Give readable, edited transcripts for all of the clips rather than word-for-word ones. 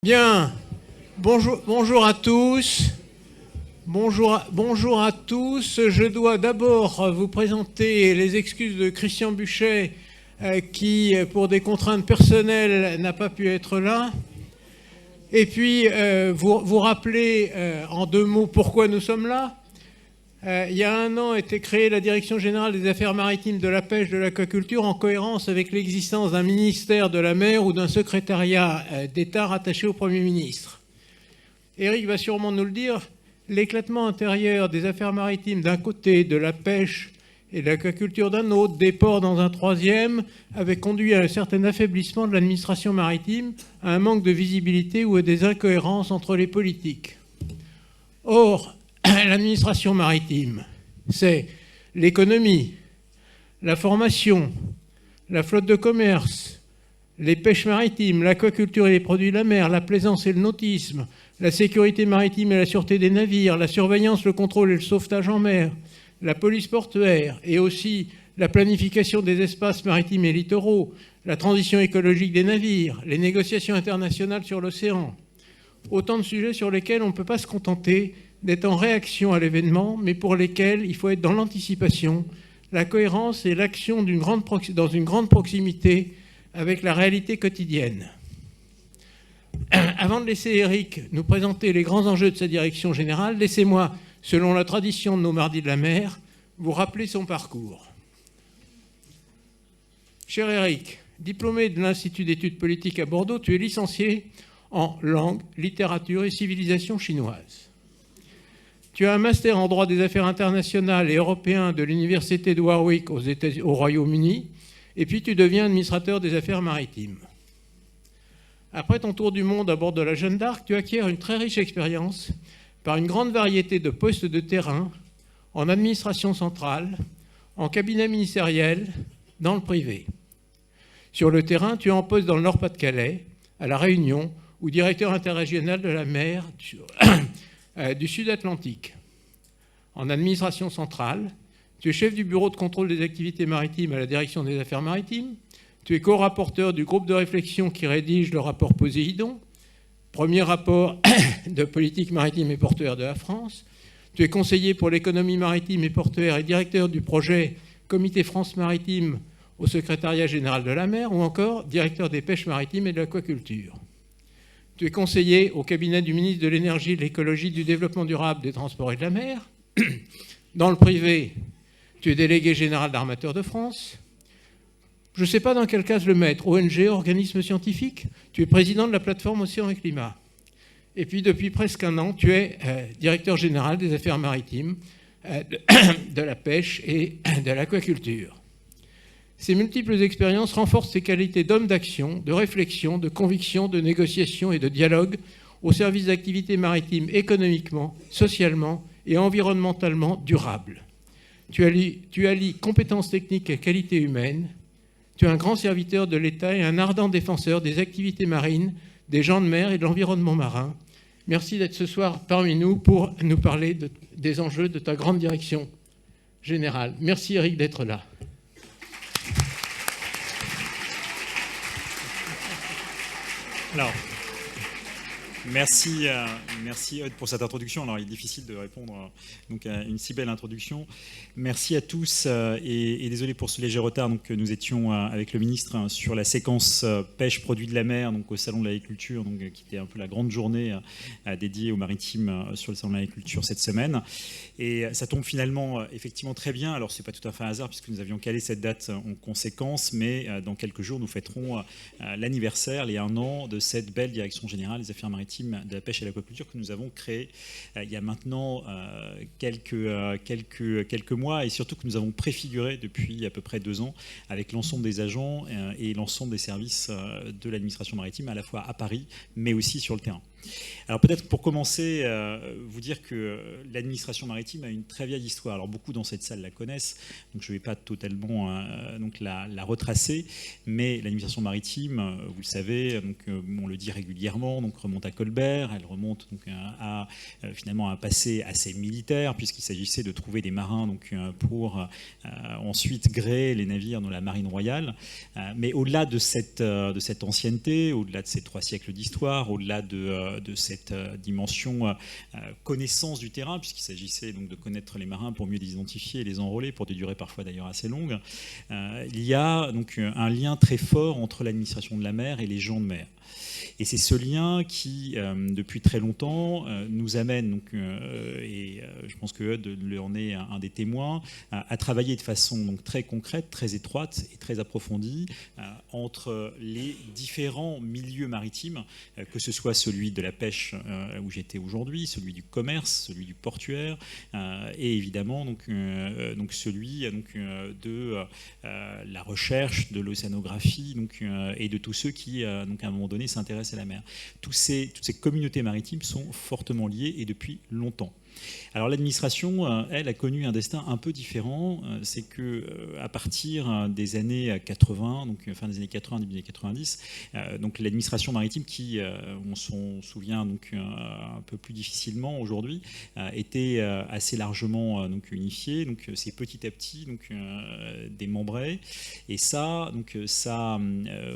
Bien, bonjour à tous. Bonjour à tous. Je dois d'abord vous présenter les excuses de Christian Buchet qui, pour des contraintes personnelles, n'a pas pu être là. Et puis, vous rappeler en deux mots pourquoi nous sommes là. Il y a un an a été créée la Direction générale des affaires maritimes, de la pêche, de l'aquaculture en cohérence avec l'existence d'un ministère de la mer ou d'un secrétariat d'État rattaché au Premier ministre. Éric va sûrement nous le dire, l'éclatement intérieur des affaires maritimes d'un côté, de la pêche et de l'aquaculture d'un autre, des ports dans un troisième, avait conduit à un certain affaiblissement de l'administration maritime, à un manque de visibilité ou à des incohérences entre les politiques. Or, l'administration maritime, c'est l'économie, la formation, la flotte de commerce, les pêches maritimes, l'aquaculture et les produits de la mer, la plaisance et le nautisme, la sécurité maritime et la sûreté des navires, la surveillance, le contrôle et le sauvetage en mer, la police portuaire et aussi la planification des espaces maritimes et littoraux, la transition écologique des navires, les négociations internationales sur l'océan. Autant de sujets sur lesquels on ne peut pas se contenter d'être en réaction à l'événement, mais pour lesquels il faut être dans l'anticipation, la cohérence et l'action dans une grande proximité avec la réalité quotidienne. Avant de laisser Éric nous présenter les grands enjeux de sa direction générale, laissez-moi, selon la tradition de nos mardis de la mer, vous rappeler son parcours. Cher Éric, diplômé de l'Institut d'études politiques à Bordeaux, tu es licencié en langue, littérature et civilisation chinoise. Tu as un master en droit des affaires internationales et européen de l'université de Warwick au Royaume-Uni, et puis tu deviens administrateur des affaires maritimes. Après ton tour du monde à bord de la Jeanne d'Arc, tu acquiers une très riche expérience par une grande variété de postes de terrain, en administration centrale, en cabinet ministériel, dans le privé. Sur le terrain, tu es en poste dans le Nord-Pas-de-Calais, à La Réunion, ou directeur interrégional de la mer du Sud-Atlantique. En administration centrale, tu es chef du bureau de contrôle des activités maritimes à la direction des affaires maritimes. Tu es co-rapporteur du groupe de réflexion qui rédige le rapport Poséidon, premier rapport de politique maritime et portuaire de la France. Tu es conseiller pour l'économie maritime et portuaire et directeur du projet Comité France Maritime au secrétariat général de la mer, ou encore directeur des pêches maritimes et de l'aquaculture. Tu es conseiller au cabinet du ministre de l'Énergie, de l'Écologie, du Développement durable, des Transports et de la mer. Dans le privé, tu es délégué général d'Armateurs de France. Je ne sais pas dans quel cas le mettre, ONG, organisme scientifique. Tu es président de la plateforme Océan et Climat. Et puis depuis presque un an, tu es directeur général des affaires maritimes, de la pêche et de l'aquaculture. Ces multiples expériences renforcent ses qualités d'homme d'action, de réflexion, de conviction, de négociation et de dialogue au service d'activités maritimes économiquement, socialement et environnementalement durables. Tu allies compétences techniques et qualités humaines. Tu es un grand serviteur de l'État et un ardent défenseur des activités marines, des gens de mer et de l'environnement marin. Merci d'être ce soir parmi nous pour nous parler des enjeux de ta grande direction générale. Merci Éric d'être là. Alors, merci Eudes pour cette introduction. Alors, il est difficile de répondre donc, à une si belle introduction. Merci à tous et désolé pour ce léger retard. Donc, nous étions avec le ministre sur la séquence pêche produits de la mer, donc au Salon de l'Agriculture, donc qui était un peu la grande journée dédiée aux maritimes sur le Salon de l'Agriculture cette semaine. Et ça tombe finalement effectivement très bien. Alors, c'est pas tout à fait un hasard puisque nous avions calé cette date en conséquence, mais dans quelques jours, nous fêterons l'anniversaire, les 1 an de cette belle direction générale des affaires maritimes, de la pêche et de l'aquaculture que nous avons créée il y a maintenant quelques mois, et surtout que nous avons préfiguré depuis à peu près 2 ans avec l'ensemble des agents et l'ensemble des services de l'administration maritime, à la fois à Paris, mais aussi sur le terrain. Alors peut-être pour commencer, vous dire que l'administration maritime a une très vieille histoire. Alors beaucoup dans cette salle la connaissent, donc je ne vais pas totalement donc la retracer, mais l'administration maritime, vous le savez, donc, on le dit régulièrement, donc remonte à Colbert, elle remonte donc à finalement un passé assez militaire, puisqu'il s'agissait de trouver des marins donc, pour ensuite gréer les navires dans la marine royale. Mais au-delà de cette ancienneté, au-delà de ces 3 siècles d'histoire, au-delà de cette dimension connaissance du terrain, puisqu'il s'agissait donc de connaître les marins pour mieux les identifier et les enrôler, pour des durées parfois d'ailleurs assez longues, il y a donc un lien très fort entre l'administration de la mer et les gens de mer. Et c'est ce lien qui, depuis très longtemps, nous amène, donc, et je pense que Eudes en est un des témoins, à travailler de façon donc, très concrète, très étroite et très approfondie entre les différents milieux maritimes, que ce soit celui de la pêche où j'étais aujourd'hui, celui du commerce, celui du portuaire, et évidemment donc celui donc, de la recherche, de l'océanographie donc, et de tous ceux qui, donc, à un moment donné, s'intéressent à la mer. Toutes ces communautés maritimes sont fortement liées et depuis longtemps. Alors l'administration, elle, a connu un destin un peu différent. C'est que à partir des années 80, donc fin des années 80, début des années 90, donc l'administration maritime, qui, on s'en souvient donc un peu plus difficilement aujourd'hui, était assez largement donc unifiée. Donc c'est petit à petit donc démembré. Et ça, donc ça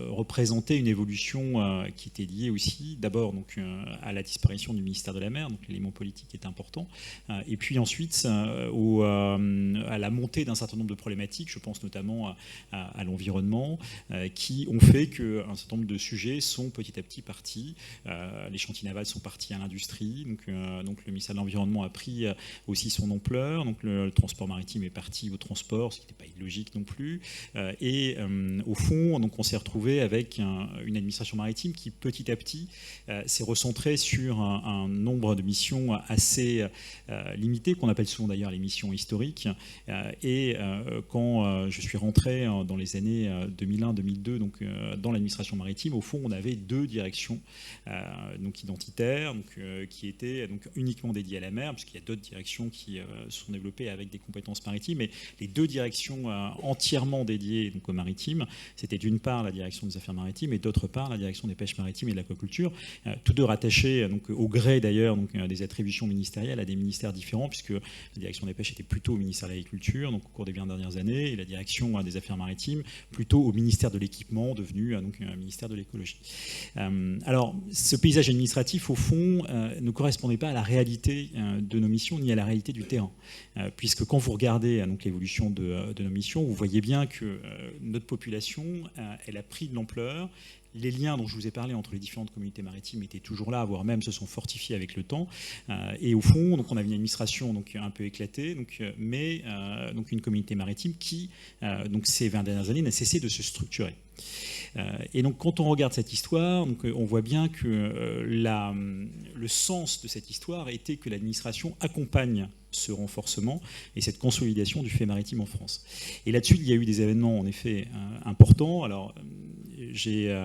représentait une évolution qui était liée aussi, d'abord donc à la disparition du ministère de la Mer, donc l'élément politique est important. Et puis ensuite à la montée d'un certain nombre de problématiques, je pense notamment à l'environnement, qui ont fait qu'un certain nombre de sujets sont petit à petit partis. Les chantiers navals sont partis à l'industrie, donc le ministère de l'Environnement a pris aussi son ampleur, donc le transport maritime est parti au transport, ce qui n'était pas illogique non plus. Et au fond, donc on s'est retrouvé avec une administration maritime qui petit à petit s'est recentrée sur un nombre de missions assez limitées, qu'on appelle souvent d'ailleurs les missions historiques. Et quand je suis rentré dans les années 2001-2002 donc, dans l'administration maritime, au fond, on avait 2 directions donc identitaires donc, qui étaient donc, uniquement dédiées à la mer, puisqu'il y a d'autres directions qui sont développées avec des compétences maritimes. Mais les 2 directions entièrement dédiées donc, aux maritimes, c'était d'une part la direction des affaires maritimes et d'autre part la direction des pêches maritimes et de l'aquaculture, tous 2 rattachés donc, au gré d'ailleurs donc, des attributions ministérielles à des ministères différents, puisque la direction des pêches était plutôt au ministère de l'Agriculture donc, au cours des 20 dernières années, et la direction des affaires maritimes plutôt au ministère de l'Équipement, devenu donc, un ministère de l'Écologie. Alors, ce paysage administratif, au fond, ne correspondait pas à la réalité de nos missions, ni à la réalité du terrain. Puisque quand vous regardez donc, l'évolution de nos missions, vous voyez bien que notre population, elle a pris de l'ampleur. Les liens dont je vous ai parlé entre les différentes communautés maritimes étaient toujours là, voire même se sont fortifiés avec le temps. Et au fond, donc, on avait une administration donc, un peu éclatée, donc, mais donc, une communauté maritime qui, donc, ces 20 dernières années, n'a cessé de se structurer. Et donc, quand on regarde cette histoire, donc, on voit bien que le sens de cette histoire était que l'administration accompagne ce renforcement et cette consolidation du fait maritime en France. Et là-dessus, il y a eu des événements en effet importants. Alors, j'ai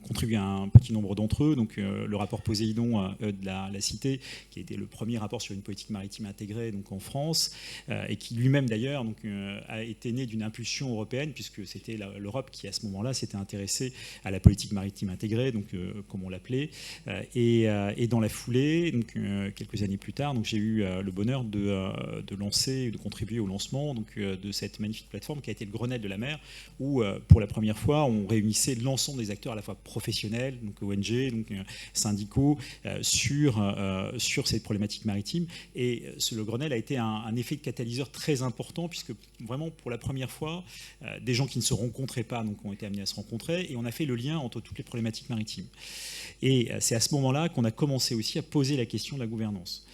contribué à un petit nombre d'entre eux. Donc, le rapport Poséidon de la Cité, qui a été le premier rapport sur une politique maritime intégrée donc, en France, et qui lui-même d'ailleurs a été né d'une impulsion européenne, puisque c'était l'Europe qui à ce moment-là s'était intéressée à la politique maritime intégrée, donc, comme on l'appelait. Et dans la foulée, donc, quelques années plus tard, j'ai eu le bonheur de lancer, de contribuer au lancement donc, de cette magnifique plateforme qui a été le Grenelle de la mer, où pour la première fois on réunissait l'ensemble des acteurs à la fois professionnels, donc ONG, donc syndicaux, sur cette problématique maritime. Et le Grenelle a été un effet de catalyseur très important, puisque vraiment pour la première fois, des gens qui ne se rencontraient pas donc, ont été amenés à se rencontrer, et on a fait le lien entre toutes les problématiques maritimes. Et c'est à ce moment-là qu'on a commencé aussi à poser la question de la gouvernance.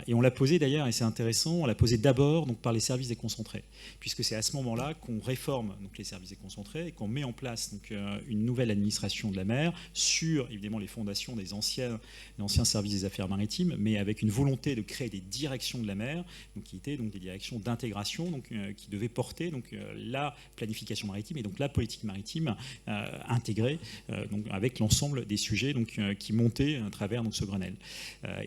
Et on l'a posée d'ailleurs, et c'est intéressant, on l'a posée d'abord donc, par les services déconcentrés, puisque c'est à ce moment-là qu'on réforme donc, les services déconcentrés et qu'on met en place donc, une nouvelle administration de la mer sur évidemment les fondations des anciens services des affaires maritimes, mais avec une volonté de créer des directions de la mer, donc, qui étaient donc des directions d'intégration, donc qui devaient porter donc la planification maritime et donc la politique maritime intégrée, donc avec l'ensemble des sujets donc qui montaient à travers donc ce Grenelle.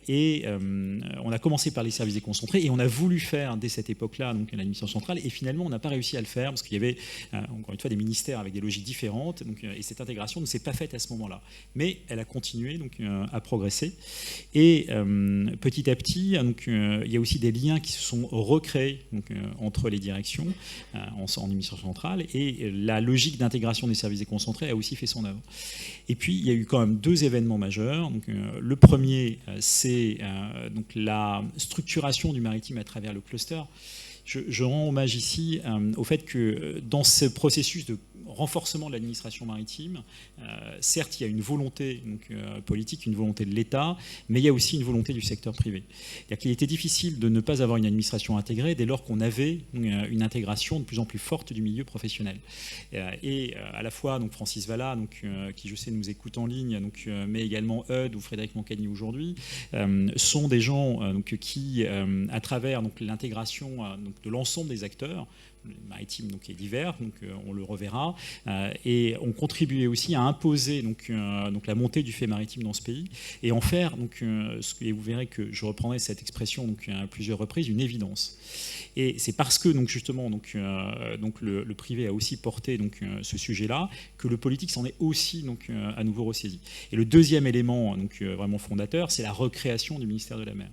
On a commencé par les services déconcentrés et on a voulu faire dès cette époque-là donc l'administration centrale, et finalement on n'a pas réussi à le faire parce qu'il y avait encore une fois des ministères avec des logiques différentes, donc, et cette intégration ne s'est pas faite à ce moment-là, mais elle a continué donc à progresser, et petit à petit donc il y a aussi des liens qui se sont recréés donc, entre les directions en administration centrale, et la logique d'intégration des services déconcentrés a aussi fait son œuvre. Et puis il y a eu quand même deux événements majeurs. Donc, le premier, c'est donc la structuration du maritime à travers le cluster. Je rends hommage ici au fait que dans ce processus de renforcement de l'administration maritime, certes, il y a une volonté donc, politique, une volonté de l'État, mais il y a aussi une volonté du secteur privé. C'est-à-dire qu'il était difficile de ne pas avoir une administration intégrée dès lors qu'on avait une intégration de plus en plus forte du milieu professionnel. Et à la fois donc, Francis Vallat, donc, qui je sais nous écoute en ligne, donc, mais également Eudes ou Frédéric Moncagny aujourd'hui, sont des gens donc, qui, à travers l'intégration de l'ensemble des acteurs, maritime donc, est divers, donc on le reverra, et ont contribué aussi à imposer donc la montée du fait maritime dans ce pays et en faire, donc, et vous verrez que je reprendrai cette expression donc, à plusieurs reprises, une évidence. Et c'est parce que donc, justement donc le privé a aussi porté donc, ce sujet-là que le politique s'en est aussi donc, à nouveau ressaisi. Et le deuxième élément donc, vraiment fondateur, c'est la recréation du ministère de la mer.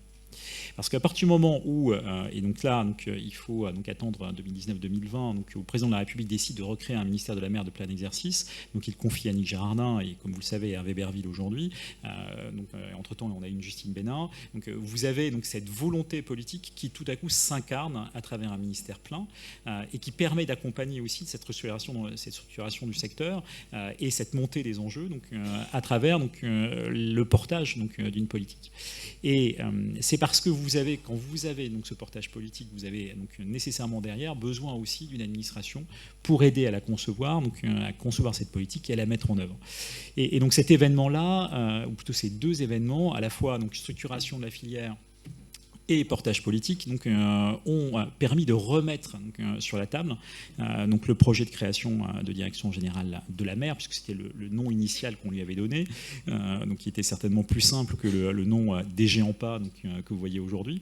Parce qu'à partir du moment où, et donc là, donc, il faut donc attendre 2019-2020, donc, où le président de la République décide de recréer un ministère de la mer de plein exercice, donc il confie à Annick Girardin et, comme vous le savez, à Hervé Berville aujourd'hui. Entre-temps, on a une Justine Bénin. Donc, vous avez donc, cette volonté politique qui, tout à coup, s'incarne à travers un ministère plein et qui permet d'accompagner aussi cette structuration du secteur et cette montée des enjeux donc, à travers donc, le portage donc, d'une politique. Et c'est parce que quand vous avez donc ce portage politique, vous avez donc nécessairement derrière besoin aussi d'une administration pour aider à la concevoir, donc à concevoir cette politique et à la mettre en œuvre. Et donc cet événement-là, ou plutôt ces deux événements, à la fois donc structuration de la filière et portage politique, donc, ont permis de remettre donc, sur la table donc, le projet de création de direction générale de la mer, puisque c'était le nom initial qu'on lui avait donné, donc, qui était certainement plus simple que le nom DG AMPA donc, que vous voyez aujourd'hui.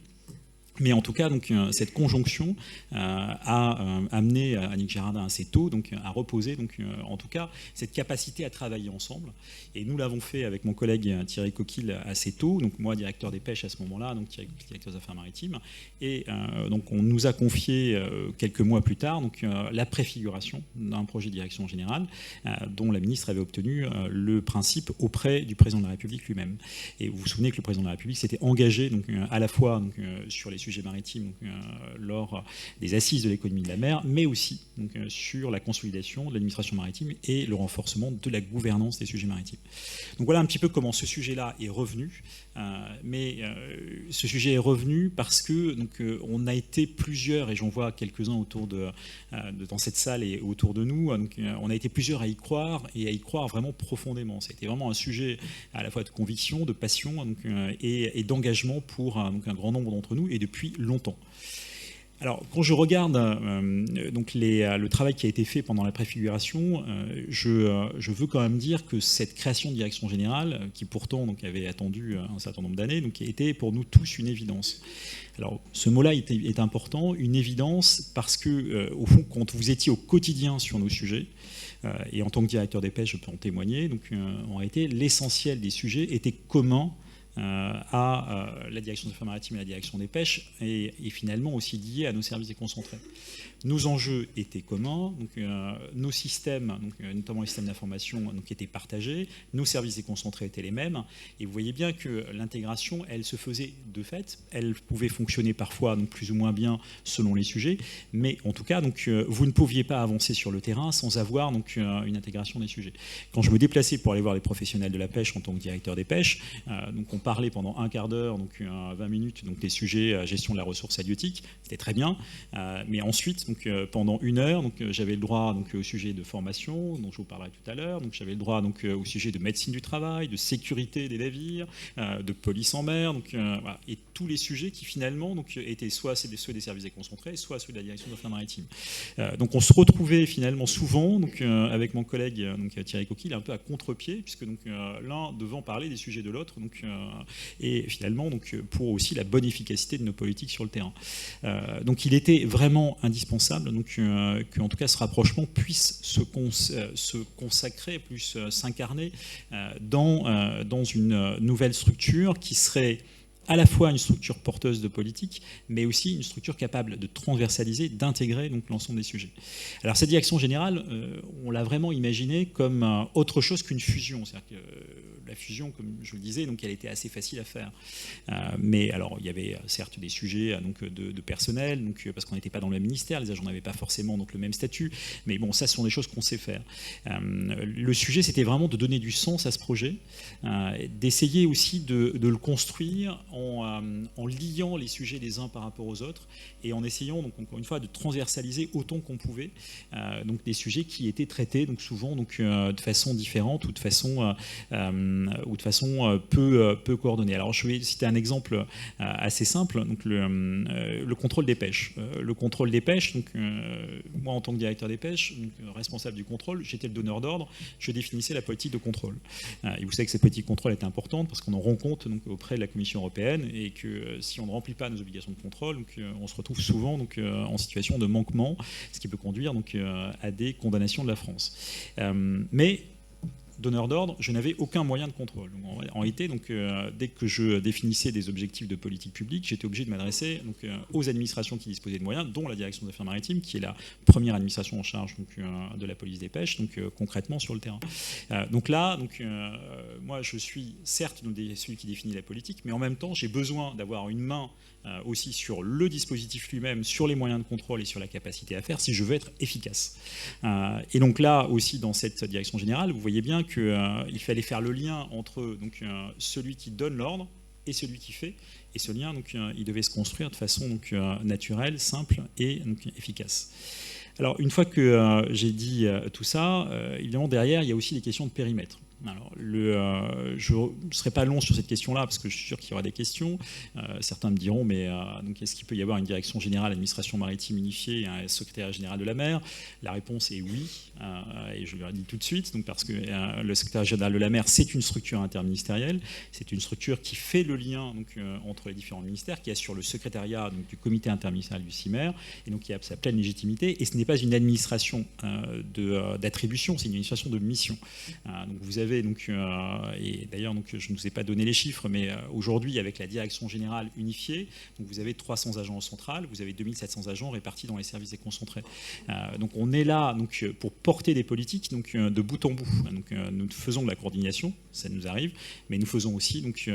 Mais en tout cas, donc, cette conjonction a amené Annick Girardin assez tôt donc, à reposer, donc, en tout cas, cette capacité à travailler ensemble. Et nous l'avons fait avec mon collègue Thierry Coquille assez tôt, donc moi, directeur des pêches à ce moment-là, donc Thierry Coquille, directeur des affaires maritimes. Et donc, on nous a confié quelques mois plus tard donc, la préfiguration d'un projet de direction générale dont la ministre avait obtenu le principe auprès du président de la République lui-même. Et vous vous souvenez que le président de la République s'était engagé donc, à la fois donc, sur les sujets maritimes donc, lors des assises de l'économie de la mer, mais aussi donc, sur la consolidation de l'administration maritime et le renforcement de la gouvernance des sujets maritimes. Donc voilà un petit peu comment ce sujet-là est revenu. Mais ce sujet est revenu parce que donc, on a été plusieurs, et j'en vois quelques-uns autour dans cette salle et autour de nous, donc, on a été plusieurs à y croire et à y croire vraiment profondément. C'était vraiment un sujet à la fois de conviction, de passion donc, et d'engagement pour donc, un grand nombre d'entre nous et depuis longtemps. Alors, quand je regarde donc le travail qui a été fait pendant la préfiguration, je veux quand même dire que cette création de direction générale, qui pourtant donc, avait attendu un certain nombre d'années, donc, était pour nous tous une évidence. Alors, ce mot-là est important, une évidence, parce que, au fond, quand vous étiez au quotidien sur nos sujets, et en tant que directeur des pêches, je peux en témoigner, donc, en réalité, l'essentiel des sujets était commun à la direction des affaires maritimes et la direction des pêches, et finalement aussi lié à nos services déconcentrés. Nos enjeux étaient communs, donc, nos systèmes, donc, notamment les systèmes d'information, donc, étaient partagés, nos services déconcentrés étaient les mêmes, et vous voyez bien que l'intégration, elle se faisait de fait, elle pouvait fonctionner parfois donc, plus ou moins bien selon les sujets, mais en tout cas, donc, vous ne pouviez pas avancer sur le terrain sans avoir donc, une intégration des sujets. Quand je me déplaçais pour aller voir les professionnels de la pêche en tant que directeur des pêches, donc on parler pendant un quart d'heure, donc 20 minutes, donc des sujets gestion de la ressource halieutique, c'était très bien. Mais ensuite, donc, pendant 1 heure, donc, j'avais le droit donc, au sujet de formation, dont je vous parlerai tout à l'heure. Donc, j'avais le droit donc, au sujet de médecine du travail, de sécurité des navires, de police en mer, donc, voilà, et tous les sujets qui finalement donc, étaient soit ceux des services déconcentrés, soit ceux de la direction des affaires maritimes. Donc, on se retrouvait finalement souvent donc, avec mon collègue donc, Thierry Coquille un peu à contre-pied, puisque donc, l'un devant parler des sujets de l'autre, donc, et finalement donc, pour aussi la bonne efficacité de nos politiques sur le terrain. Donc il était vraiment indispensable donc, qu'en tout cas ce rapprochement puisse se consacrer, plus s'incarner dans une nouvelle structure qui serait à la fois une structure porteuse de politique, mais aussi une structure capable de transversaliser, d'intégrer donc l'ensemble des sujets. Alors cette direction générale, on l'a vraiment imaginée comme autre chose qu'une fusion. C'est-à-dire que la fusion, comme je le disais, donc elle était assez facile à faire. Mais alors il y avait certes des sujets donc, de personnel, donc, parce qu'on n'était pas dans le même ministère, les agents n'avaient pas forcément donc, le même statut, mais bon, ça ce sont des choses qu'on sait faire. Le sujet, c'était vraiment de donner du sens à ce projet, d'essayer aussi de le construire en liant les sujets les uns par rapport aux autres et en essayant, donc, encore une fois, de transversaliser autant qu'on pouvait donc des sujets qui étaient traités donc, souvent donc, de façon différente ou de façon peu coordonnée. Alors je vais citer un exemple assez simple, donc le contrôle des pêches. Le contrôle des pêches, donc, moi en tant que directeur des pêches, donc, responsable du contrôle, j'étais le donneur d'ordre, je définissais la politique de contrôle. Et vous savez que cette politique de contrôle est importante parce qu'on en rend compte donc, auprès de la Commission européenne et que si on ne remplit pas nos obligations de contrôle, donc, on se retrouve souvent donc, en situation de manquement, ce qui peut conduire donc, à des condamnations de la France. Mais donneur d'ordre, je n'avais aucun moyen de contrôle. Donc, en réalité, donc, dès que je définissais des objectifs de politique publique, j'étais obligé de m'adresser donc, aux administrations qui disposaient de moyens, dont la direction des affaires maritimes, qui est la première administration en charge donc, de la police des pêches, donc concrètement sur le terrain. Donc là, donc, moi je suis certes celui qui définit la politique, mais en même temps j'ai besoin d'avoir une main aussi sur le dispositif lui-même, sur les moyens de contrôle et sur la capacité à faire si je veux être efficace. Et donc là aussi dans cette direction générale, vous voyez bien qu'il fallait faire le lien entre donc, celui qui donne l'ordre et celui qui fait. Et ce lien, donc, il devait se construire de façon donc, naturelle, simple et donc, efficace. Alors une fois que j'ai dit tout ça, évidemment derrière il y a aussi des questions de périmètre. Alors, je ne serai pas long sur cette question-là parce que je suis sûr qu'il y aura des questions. Certains me diront, mais donc, est-ce qu'il peut y avoir une direction générale administration maritime unifiée et un secrétaire général de la mer? La réponse est oui, et je le dis tout de suite, donc, parce que le secrétaire général de la mer, c'est une structure interministérielle, c'est une structure qui fait le lien donc, entre les différents ministères, qui assure le secrétariat donc, du comité interministériel du CIMER, et donc qui a sa pleine légitimité, et ce n'est pas une administration d'attribution, c'est une administration de mission. Donc vous avez donc, et d'ailleurs donc, je ne vous ai pas donné les chiffres, mais aujourd'hui avec la direction générale unifiée, donc, vous avez 300 agents en centrale, vous avez 2700 agents répartis dans les services déconcentrés. Donc on est là donc, pour porter des politiques donc, de bout en bout. Donc, nous faisons de la coordination, ça nous arrive, mais nous faisons aussi donc,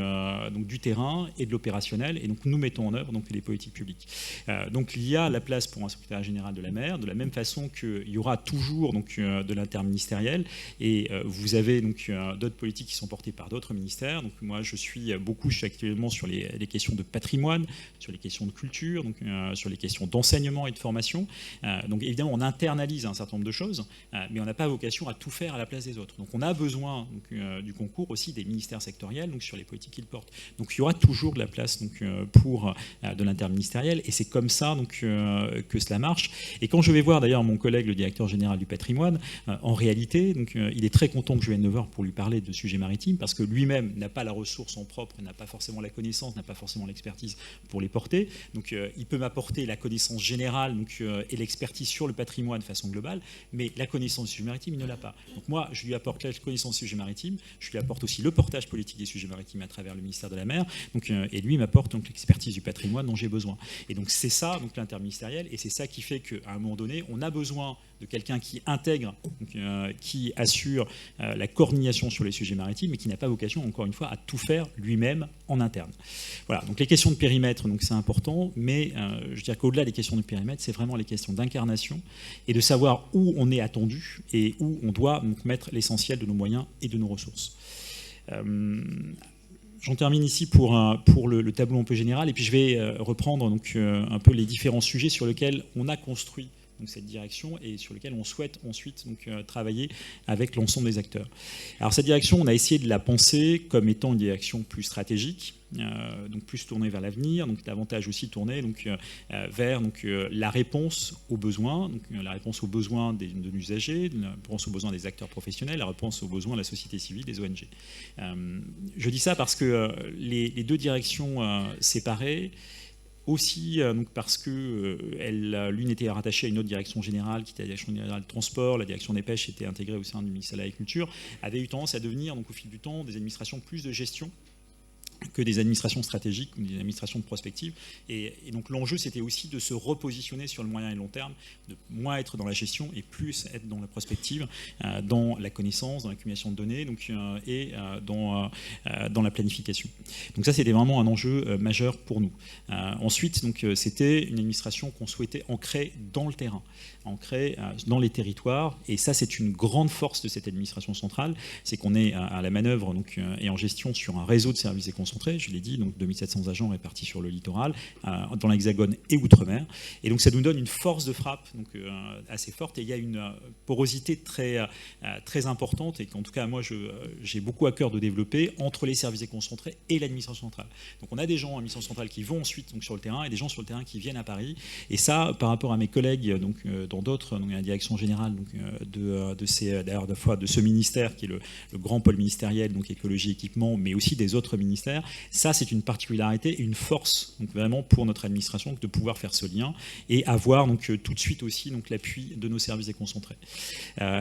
du terrain et de l'opérationnel, et donc nous mettons en œuvre donc, les politiques publiques. Donc il y a la place pour un secrétaire général de la mer, de la même façon qu'il y aura toujours donc, de l'interministériel, et vous avez donc, d'autres politiques qui sont portées par d'autres ministères. Donc moi je suis actuellement sur les questions de patrimoine, sur les questions de culture, donc, sur les questions d'enseignement et de formation. Donc évidemment on internalise un certain nombre de choses, mais on n'a pas vocation à tout faire à la place des autres. Donc on a besoin donc, du concours aussi des ministères sectoriels donc, sur les politiques qu'ils portent. Donc il y aura toujours de la place donc, pour de l'interministériel, et c'est comme ça donc, que cela marche. Et quand je vais voir d'ailleurs mon collègue le directeur général du patrimoine, en réalité donc, il est très content que je vienne le voir pour lui parler de sujets maritimes, parce que lui-même n'a pas la ressource en propre, n'a pas forcément la connaissance, n'a pas forcément l'expertise pour les porter. Donc il peut m'apporter la connaissance générale donc, et l'expertise sur le patrimoine de façon globale, mais la connaissance du sujet maritime, il ne l'a pas. Donc moi, je lui apporte la connaissance du sujet maritime, je lui apporte aussi le portage politique des sujets maritimes à travers le ministère de la mer, donc, et lui m'apporte donc l'expertise du patrimoine dont j'ai besoin. Et donc c'est ça donc l'interministériel, et c'est ça qui fait qu'à un moment donné, on a besoin de quelqu'un qui intègre, donc, qui assure la coordination sur les sujets maritimes, mais qui n'a pas vocation, encore une fois, à tout faire lui-même en interne. Voilà, donc les questions de périmètre, donc c'est important, mais je dirais qu'au-delà des questions de périmètre, c'est vraiment les questions d'incarnation et de savoir où on est attendu et où on doit donc, mettre l'essentiel de nos moyens et de nos ressources. J'en termine ici pour le tableau un peu général, et puis je vais reprendre donc, un peu les différents sujets sur lesquels on a construit donc, cette direction et sur lesquels on souhaite ensuite donc, travailler avec l'ensemble des acteurs. Alors cette direction, on a essayé de la penser comme étant une direction plus stratégique, donc plus tournée vers l'avenir, donc davantage aussi tournée donc, vers donc, la réponse aux besoins, donc, la réponse aux besoins de l'usager, la réponse aux besoins des acteurs professionnels, la réponse aux besoins de la société civile, des ONG. Je dis ça parce que les deux directions séparées, aussi donc parce que l'une était rattachée à une autre direction générale, qui était la direction générale de transport, la direction des pêches était intégrée au sein du ministère de l'Agriculture, avait eu tendance à devenir donc, au fil du temps des administrations plus de gestion que des administrations stratégiques ou des administrations de prospective. Et donc l'enjeu, c'était aussi de se repositionner sur le moyen et long terme, de moins être dans la gestion et plus être dans la prospective, dans la connaissance, dans l'accumulation de données donc, et dans la planification. Donc ça, c'était vraiment un enjeu majeur pour nous. Ensuite, donc, c'était une administration qu'on souhaitait ancrer dans le terrain, ancrée dans les territoires. Et ça, c'est une grande force de cette administration centrale, c'est qu'on est à la manœuvre donc, et en gestion sur un réseau de services et concentrés, je l'ai dit, donc 2700 agents répartis sur le littoral, dans l'Hexagone et Outre-mer. Et donc ça nous donne une force de frappe donc, assez forte, et il y a une porosité très importante, et qu'en tout cas moi j'ai beaucoup à cœur de développer entre les services concentrés et l'administration centrale. Donc on a des gens en administration centrale qui vont ensuite donc, sur le terrain, et des gens sur le terrain qui viennent à Paris. Et ça, par rapport à mes collègues donc, dans d'autres, donc la direction générale donc, d'ailleurs de ce ministère qui est le grand pôle ministériel, donc écologie, équipement, mais aussi des autres ministères, ça c'est une particularité et une force donc, vraiment pour notre administration de pouvoir faire ce lien et avoir donc, tout de suite aussi donc, l'appui de nos services déconcentrés.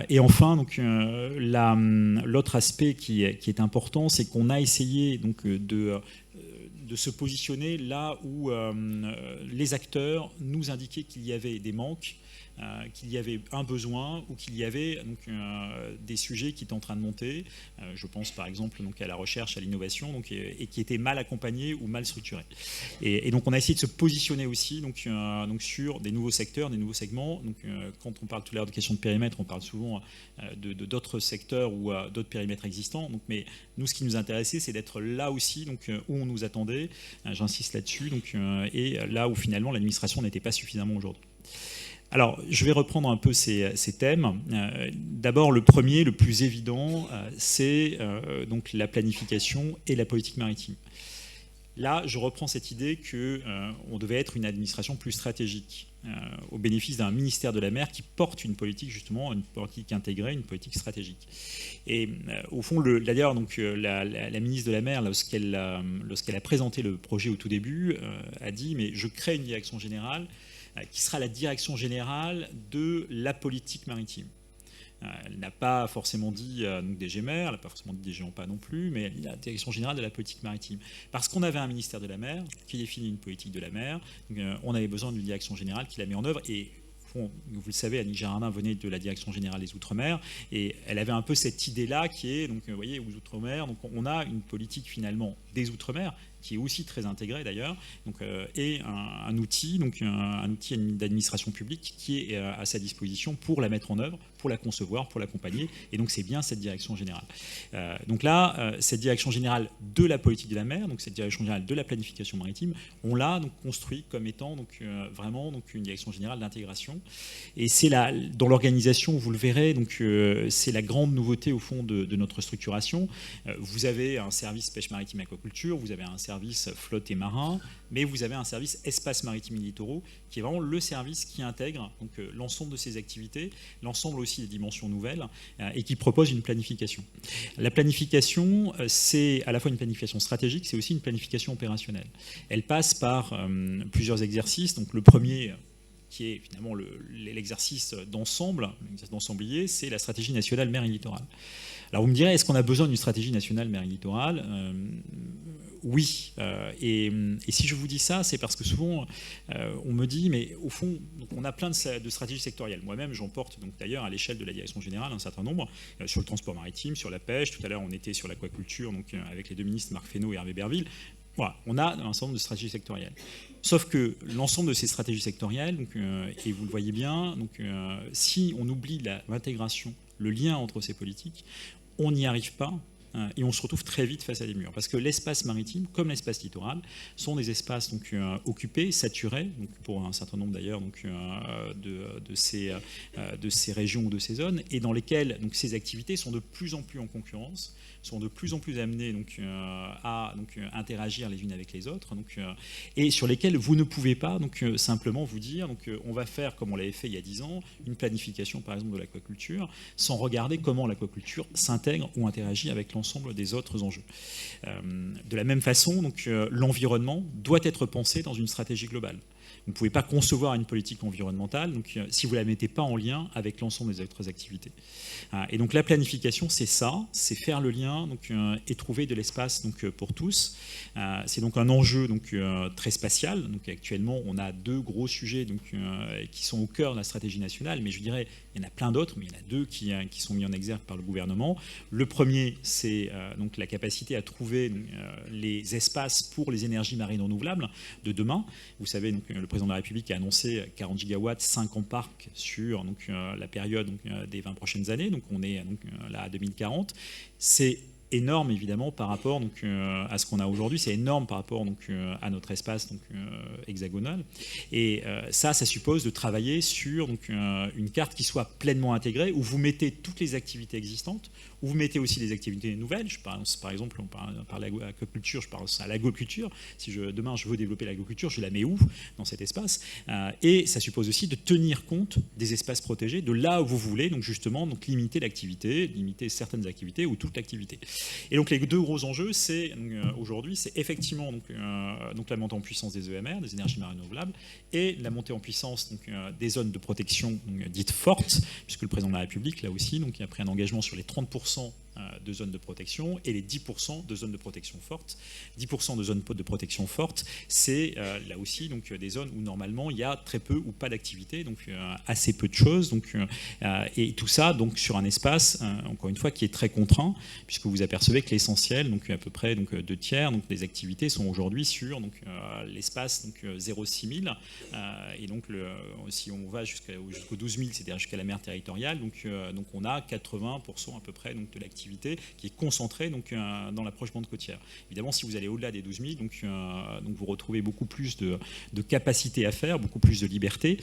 Et enfin, donc, l'autre aspect qui est important, c'est qu'on a essayé donc, de se positionner là où les acteurs nous indiquaient qu'il y avait des manques, qu'il y avait un besoin ou qu'il y avait donc, des sujets qui étaient en train de monter. Je pense par exemple donc, à la recherche, à l'innovation, donc, et qui étaient mal accompagnés ou mal structurés. Et donc on a essayé de se positionner aussi donc, sur des nouveaux secteurs, des nouveaux segments. Donc, quand on parle tout à l'heure de questions de périmètre, on parle souvent de d'autres secteurs ou d'autres périmètres existants. Donc, mais nous, ce qui nous intéressait, c'est d'être là aussi donc, où on nous attendait. J'insiste là-dessus. Donc, et là où finalement l'administration n'était pas suffisamment aujourd'hui. Alors, je vais reprendre un peu ces thèmes. D'abord, le premier, le plus évident, c'est donc la planification et la politique maritime. Là, je reprends cette idée qu'on devait être une administration plus stratégique, au bénéfice d'un ministère de la mer qui porte une politique, justement, une politique intégrée, une politique stratégique. Et au fond, d'ailleurs, donc, la ministre de la mer, lorsqu'elle a présenté le projet au tout début, a dit « mais je crée une direction générale » qui sera la direction générale de la politique maritime. Elle n'a pas forcément dit donc des GMR, elle n'a pas forcément dit des GEOMPA non plus, mais la direction générale de la politique maritime. Parce qu'on avait un ministère de la mer qui définit une politique de la mer, donc, on avait besoin d'une direction générale qui la met en œuvre. Et vous le savez, Annick Girardin venait de la direction générale des Outre-mer, et elle avait un peu cette idée-là qui est, donc, vous voyez, aux Outre-mer, donc on a une politique finalement des Outre-mer, qui est aussi très intégré d'ailleurs, et un outil d'administration publique qui est à sa disposition pour la mettre en œuvre, pour la concevoir, pour l'accompagner, et donc c'est bien cette direction générale. Donc là, cette direction générale de la politique de la mer, donc cette direction générale de la planification maritime, on l'a donc construit comme étant donc, vraiment donc, une direction générale d'intégration, et c'est dans l'organisation, vous le verrez, donc c'est la grande nouveauté au fond de notre structuration. Vous avez un service pêche maritime et aquaculture, vous avez un service flotte et marin, mais vous avez un service espace maritime et littoraux qui est vraiment le service qui intègre donc, l'ensemble de ces activités, l'ensemble aussi des dimensions nouvelles, et qui propose une planification. La planification, c'est à la fois une planification stratégique, c'est aussi une planification opérationnelle. Elle passe par plusieurs exercices. Donc le premier, qui est finalement l'exercice d'ensemble, l'exercice d'ensemblier, c'est la stratégie nationale mer et littoral. Alors vous me direz, est-ce qu'on a besoin d'une stratégie nationale mer et littoral ? Oui, et si je vous dis ça, c'est parce que souvent on me dit, mais au fond, donc on a plein de stratégies sectorielles. Moi-même, j'en porte donc d'ailleurs à l'échelle de la direction générale un certain nombre, sur le transport maritime, sur la pêche. Tout à l'heure, on était sur l'aquaculture, donc avec les deux ministres Marc Fesneau et Hervé Berville. Voilà, on a un certain nombre de stratégies sectorielles. Sauf que l'ensemble de ces stratégies sectorielles, donc, et vous le voyez bien, donc, si on oublie l'intégration, le lien entre ces politiques, on n'y arrive pas et on se retrouve très vite face à des murs. Parce que l'espace maritime, comme l'espace littoral, sont des espaces donc, occupés, saturés, donc, pour un certain nombre d'ailleurs de ces régions ou de ces zones, et dans lesquelles donc, ces activités sont de plus en plus en concurrence, sont de plus en plus amenées à interagir les unes avec les autres, et sur lesquelles vous ne pouvez pas simplement vous dire on va faire, comme on l'avait fait il y a 10 ans, une planification par exemple de l'aquaculture, sans regarder comment l'aquaculture s'intègre ou interagit avec l'ensemble des autres enjeux. De la même façon, l'environnement doit être pensé dans une stratégie globale. Vous ne pouvez pas concevoir une politique environnementale si vous ne la mettez pas en lien avec l'ensemble des autres activités. Et donc la planification, c'est ça, c'est faire le lien et trouver de l'espace pour tous. C'est donc un enjeu très spatial. Donc actuellement, on a 2 gros sujets qui sont au cœur de la stratégie nationale, mais je dirais il y en a plein d'autres, mais il y en a 2 qui sont mis en exergue par le gouvernement. Le premier, c'est la capacité à trouver les espaces pour les énergies marines renouvelables de demain. Vous savez, le président de la République a annoncé 40 gigawatts, 5 en parc sur la période des 20 prochaines années. Donc on est là à 2040. C'est énorme évidemment par rapport à ce qu'on a aujourd'hui, c'est énorme par rapport à notre espace hexagonal, et ça suppose de travailler sur une carte qui soit pleinement intégrée, où vous mettez toutes les activités existantes, où vous mettez aussi des activités nouvelles. Je pense, par exemple, on parle d'aquaculture, je pense à l'agriculture. Si demain je veux développer l'agriculture, je la mets où dans cet espace? Et ça suppose aussi de tenir compte des espaces protégés, de là où vous voulez, justement limiter l'activité, limiter certaines activités ou toute l'activité. Et donc les 2 gros enjeux, aujourd'hui, c'est effectivement la montée en puissance des EMR, des énergies marines renouvelables, et la montée en puissance des zones de protection dites fortes, puisque le président de la République, là aussi, a pris un engagement sur les 30% de zones de protection et les 10% de zones de protection fortes. 10% de zones de protection fortes, c'est là aussi des zones où normalement il y a très peu ou pas d'activité, assez peu de choses, et tout ça sur un espace, encore une fois, qui est très contraint, puisque vous apercevez que l'essentiel, à peu près 2/3 des activités sont aujourd'hui sur l'espace 06000, et si on va jusqu'au 12 000, c'est-à-dire jusqu'à la mer territoriale, on a 80% à peu près de l'activité qui est concentrée dans l'approche bande côtière. Évidemment, si vous allez au-delà des 12 000, vous retrouvez beaucoup plus de capacité à faire, beaucoup plus de liberté,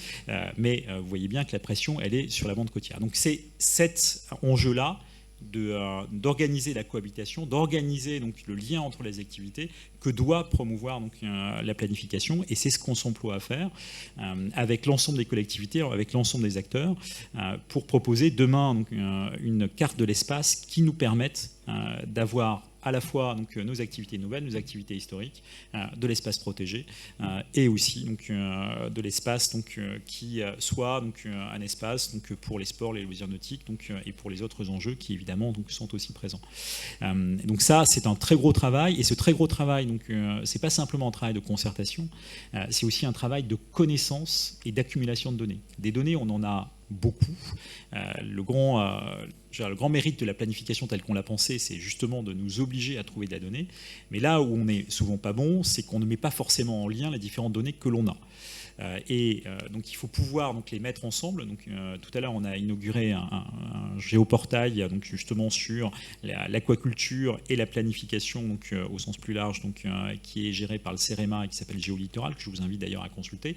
mais vous voyez bien que la pression, elle est sur la bande côtière. Donc c'est cet enjeu-là d'organiser la cohabitation, d'organiser le lien entre les activités que doit promouvoir la planification, et c'est ce qu'on s'emploie à faire avec l'ensemble des collectivités, avec l'ensemble des acteurs, pour proposer demain une carte de l'espace qui nous permette d'avoir à la fois nos activités nouvelles, nos activités historiques, de l'espace protégé, et aussi de l'espace qui soit un espace pour les sports, les loisirs nautiques, et pour les autres enjeux qui évidemment sont aussi présents. Donc ça, c'est un très gros travail, et ce très gros travail, c'est pas simplement un travail de concertation, c'est aussi un travail de connaissance et d'accumulation de données. Des données, on en a beaucoup. Le grand mérite de la planification telle qu'on l'a pensée, c'est justement de nous obliger à trouver de la donnée. Mais là où on n'est souvent pas bon, c'est qu'on ne met pas forcément en lien les différentes données que l'on a. Donc il faut pouvoir les mettre ensemble. Tout à l'heure, on a inauguré un géoportail justement sur l'aquaculture et la planification au sens plus large, qui est géré par le CEREMA et qui s'appelle Géolittoral, que je vous invite d'ailleurs à consulter,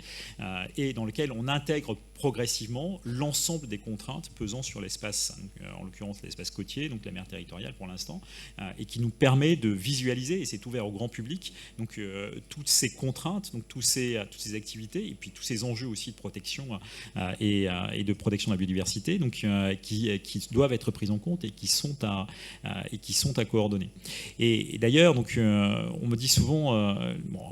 et dans lequel on intègre progressivement l'ensemble des contraintes pesant sur l'espace, en l'occurrence l'espace côtier, la mer territoriale pour l'instant, et qui nous permet de visualiser, et c'est ouvert au grand public, toutes ces contraintes, toutes ces activités, et puis tous ces enjeux aussi de protection et de protection de la biodiversité, qui doivent être pris en compte et qui sont à coordonner. Et d'ailleurs, on me dit souvent,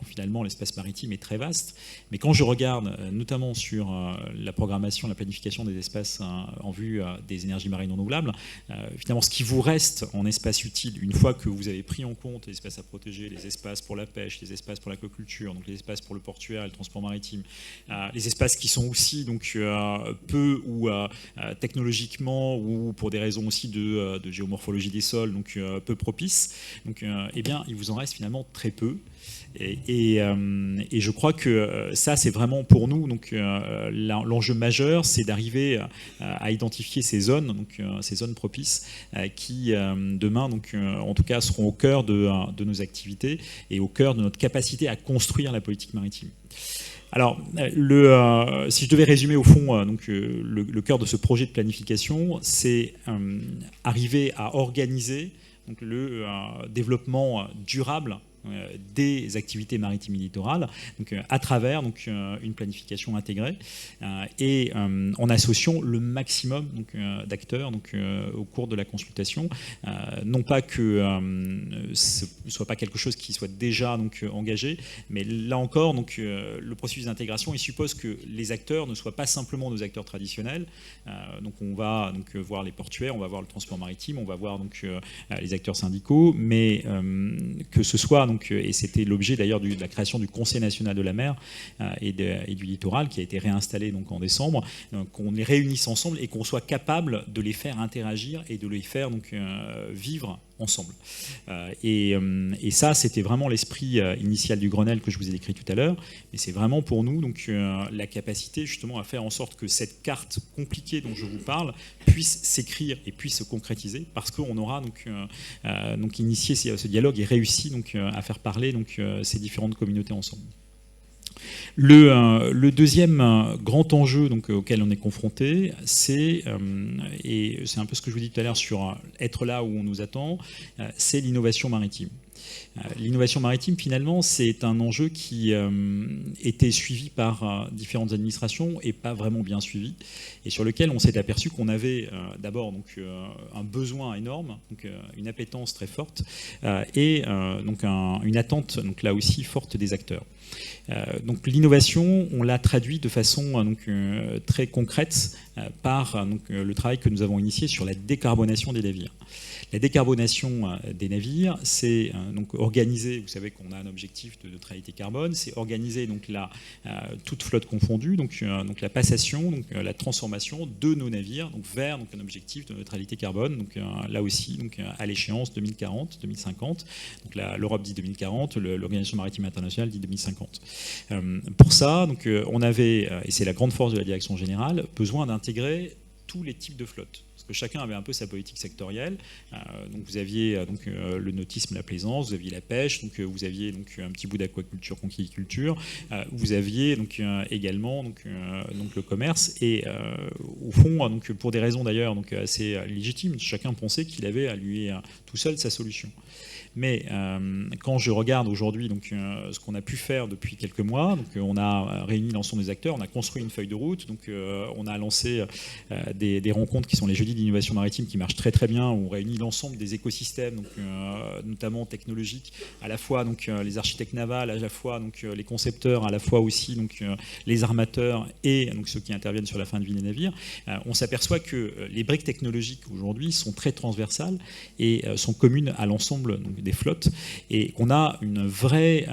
finalement l'espace maritime est très vaste, mais quand je regarde notamment sur la programmation, la planification des espaces en vue des énergies marines renouvelables, finalement ce qui vous reste en espace utile, une fois que vous avez pris en compte les espaces à protéger, les espaces pour la pêche, les espaces pour l'aquaculture, donc les espaces pour le portuaire et le transport maritime, les espaces qui sont aussi donc peu ou technologiquement ou pour des raisons aussi de géomorphologie des sols donc peu propices. Donc eh bien il vous en reste finalement très peu. Et je crois que ça, c'est vraiment pour nous donc l'enjeu majeur, c'est d'arriver à identifier ces zones, donc ces zones propices, qui demain, donc en tout cas, seront au cœur de nos activités et au cœur de notre capacité à construire la politique maritime. Alors, si je devais résumer au fond donc, le cœur de ce projet de planification, c'est arriver à organiser donc, le développement durable des activités maritimes et littorales donc, à travers donc, une planification intégrée et en associant le maximum d'acteurs au cours de la consultation. Non pas que ce ne soit pas quelque chose qui soit déjà donc, engagé, mais là encore, donc, le processus d'intégration, il suppose que les acteurs ne soient pas simplement nos acteurs traditionnels. Donc on va donc, voir les portuaires, on va voir le transport maritime, on va voir donc, les acteurs syndicaux, mais que ce soit donc, et c'était l'objet d'ailleurs de la création du Conseil national de la mer et du littoral qui a été réinstallé donc en décembre, qu'on les réunisse ensemble et qu'on soit capable de les faire interagir et de les faire donc, vivre ensemble. Et ça, c'était vraiment l'esprit initial du Grenelle que je vous ai décrit tout à l'heure. Mais c'est vraiment pour nous donc, la capacité justement à faire en sorte que cette carte compliquée dont je vous parle puisse s'écrire et puisse se concrétiser parce qu'on aura donc initié ce dialogue et réussi donc, à faire parler donc, ces différentes communautés ensemble. Le deuxième grand enjeu donc, auquel on est confronté, c'est, et c'est un peu ce que je vous dis tout à l'heure sur être là où on nous attend, c'est l'innovation maritime. L'innovation maritime, finalement, c'est un enjeu qui était suivi par différentes administrations et pas vraiment bien suivi, et sur lequel on s'est aperçu qu'on avait d'abord donc, un besoin énorme, donc, une appétence très forte, et donc une attente donc, là aussi forte des acteurs. Donc l'innovation, on l'a traduit de façon donc, très concrète par donc, le travail que nous avons initié sur la décarbonation des navires. La décarbonation des navires, c'est donc organiser, vous savez qu'on a un objectif de neutralité carbone, c'est organiser donc toute flotte confondue, donc la passation, donc la transformation de nos navires donc vers donc un objectif de neutralité carbone, donc là aussi donc à l'échéance 2040, 2050. Donc l'Europe dit 2040, l'Organisation maritime internationale dit 2050. Pour ça, donc on avait, et c'est la grande force de la direction générale, besoin d'intégrer tous les types de flottes. Que chacun avait un peu sa politique sectorielle. Donc vous aviez donc, le nautisme, la plaisance, vous aviez la pêche, donc, vous aviez donc, un petit bout d'aquaculture, conquiculture, vous aviez donc, également donc, le commerce, et au fond, donc, pour des raisons d'ailleurs donc, assez légitimes, chacun pensait qu'il avait à lui tout seul sa solution. Mais quand je regarde aujourd'hui donc, ce qu'on a pu faire depuis quelques mois, donc, on a réuni l'ensemble des acteurs, on a construit une feuille de route, donc, on a lancé des rencontres qui sont les jeudis d'innovation maritime qui marchent très très bien, où on réunit l'ensemble des écosystèmes, donc, notamment technologiques, à la fois donc, les architectes navals, à la fois donc, les concepteurs, à la fois aussi donc, les armateurs et donc, ceux qui interviennent sur la fin de vie des navires. On s'aperçoit que les briques technologiques aujourd'hui sont très transversales et sont communes à l'ensemble des flottes, et qu'on a une vraie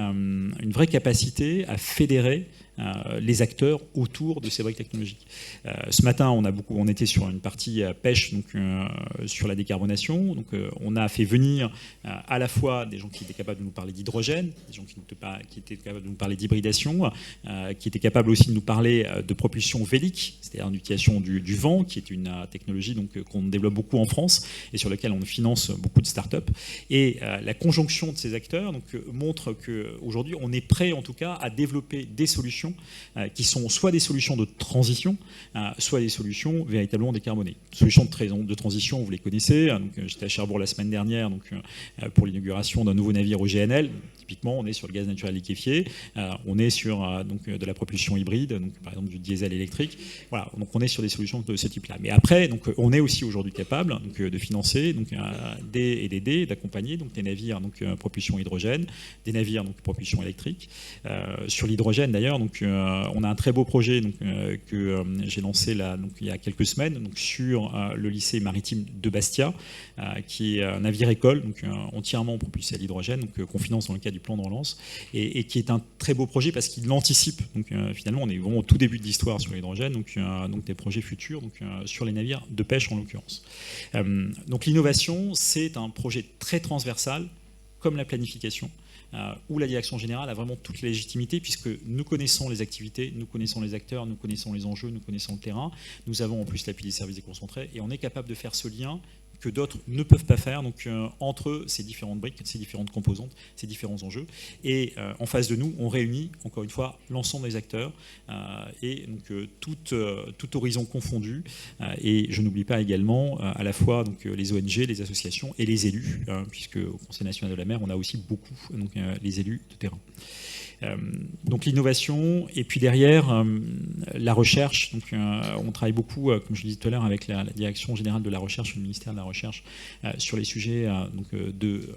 capacité à fédérer les acteurs autour de ces briques technologiques. Ce matin, on était sur une partie pêche, donc sur la décarbonation. Donc, on a fait venir à la fois des gens qui étaient capables de nous parler d'hydrogène, des gens qui étaient capables de nous parler d'hybridation, qui étaient capables aussi de nous parler de propulsion vélique, c'est-à-dire l'utilisation du vent, qui est une technologie donc, qu'on développe beaucoup en France et sur laquelle on finance beaucoup de start-up. Et la conjonction de ces acteurs donc, montre qu'aujourd'hui, on est prêt en tout cas à développer des solutions qui sont soit des solutions de transition, soit des solutions véritablement décarbonées. Solutions de transition, vous les connaissez. J'étais à Cherbourg la semaine dernière donc, pour l'inauguration d'un nouveau navire au GNL. Typiquement, on est sur le gaz naturel liquéfié, on est sur donc, de la propulsion hybride, donc, par exemple du diesel électrique. Voilà, donc on est sur des solutions de ce type-là. Mais après, donc, on est aussi aujourd'hui capable donc, de financer donc, d'accompagner donc, des navires donc, propulsion hydrogène, des navires donc, propulsion électrique. Sur l'hydrogène d'ailleurs, donc, on a un très beau projet donc, que j'ai lancé là, donc, il y a quelques semaines donc, sur le lycée maritime de Bastia, qui est un navire école donc, entièrement propulsé à l'hydrogène, qu'on finance dans le cadre du plan de relance, et qui est un très beau projet parce qu'il anticipe. Donc finalement, on est vraiment au tout début de l'histoire sur l'hydrogène, donc des projets futurs, donc sur les navires de pêche en l'occurrence. Donc l'innovation, c'est un projet très transversal, comme la planification, où la direction générale a vraiment toute la légitimité, puisque nous connaissons les activités, nous connaissons les acteurs, nous connaissons les enjeux, nous connaissons le terrain, nous avons en plus l'appui des services déconcentrés, et on est capable de faire ce lien que d'autres ne peuvent pas faire, donc entre ces différentes briques, ces différentes composantes, ces différents enjeux. Et en face de nous, on réunit, encore une fois, l'ensemble des acteurs, et donc tout horizon confondu. Et je n'oublie pas également à la fois donc, les ONG, les associations et les élus, puisque au Conseil national de la mer, on a aussi beaucoup donc, les élus de terrain. Donc l'innovation, et puis derrière, la recherche. Donc, on travaille beaucoup, comme je le disais tout à l'heure, avec la Direction générale de la recherche, le ministère de la Recherche, sur les sujets de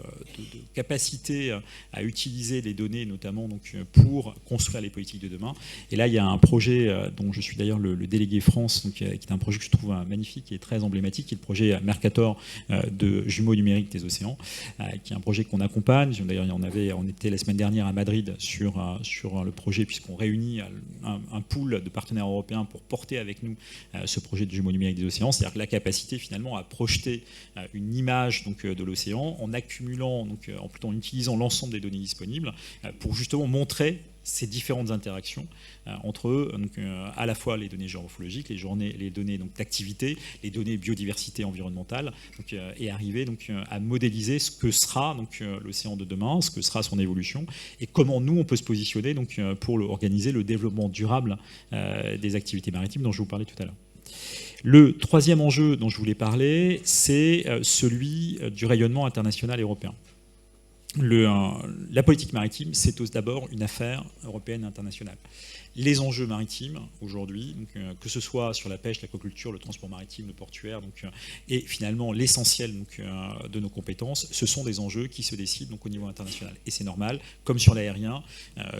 capacité à utiliser les données, notamment donc, pour construire les politiques de demain. Et là, il y a un projet dont je suis d'ailleurs le délégué France, donc, qui est un projet que je trouve magnifique et très emblématique, qui est le projet Mercator de jumeaux numériques des océans, qui est un projet qu'on accompagne. D'ailleurs, on était la semaine dernière à Madrid sur le projet, puisqu'on réunit un pool de partenaires européens pour porter avec nous ce projet de jumeaux numériques des océans, c'est-à-dire la capacité finalement à projeter une image donc, de l'océan en accumulant, donc, en utilisant l'ensemble des données disponibles pour justement montrer ces différentes interactions entre eux, donc, à la fois les données géomorphologiques, les données d'activité, les données biodiversité environnementale, donc, et arriver donc, à modéliser ce que sera l'océan de demain, ce que sera son évolution, et comment nous, on peut se positionner donc, pour organiser le développement durable des activités maritimes dont je vous parlais tout à l'heure. Le troisième enjeu dont je voulais parler, c'est celui du rayonnement international européen. La politique maritime, c'est d'abord une affaire européenne et internationale. Les enjeux maritimes aujourd'hui, que ce soit sur la pêche, l'aquaculture, le transport maritime, le portuaire, et finalement l'essentiel de nos compétences, ce sont des enjeux qui se décident donc, au niveau international. Et c'est normal, comme sur l'aérien,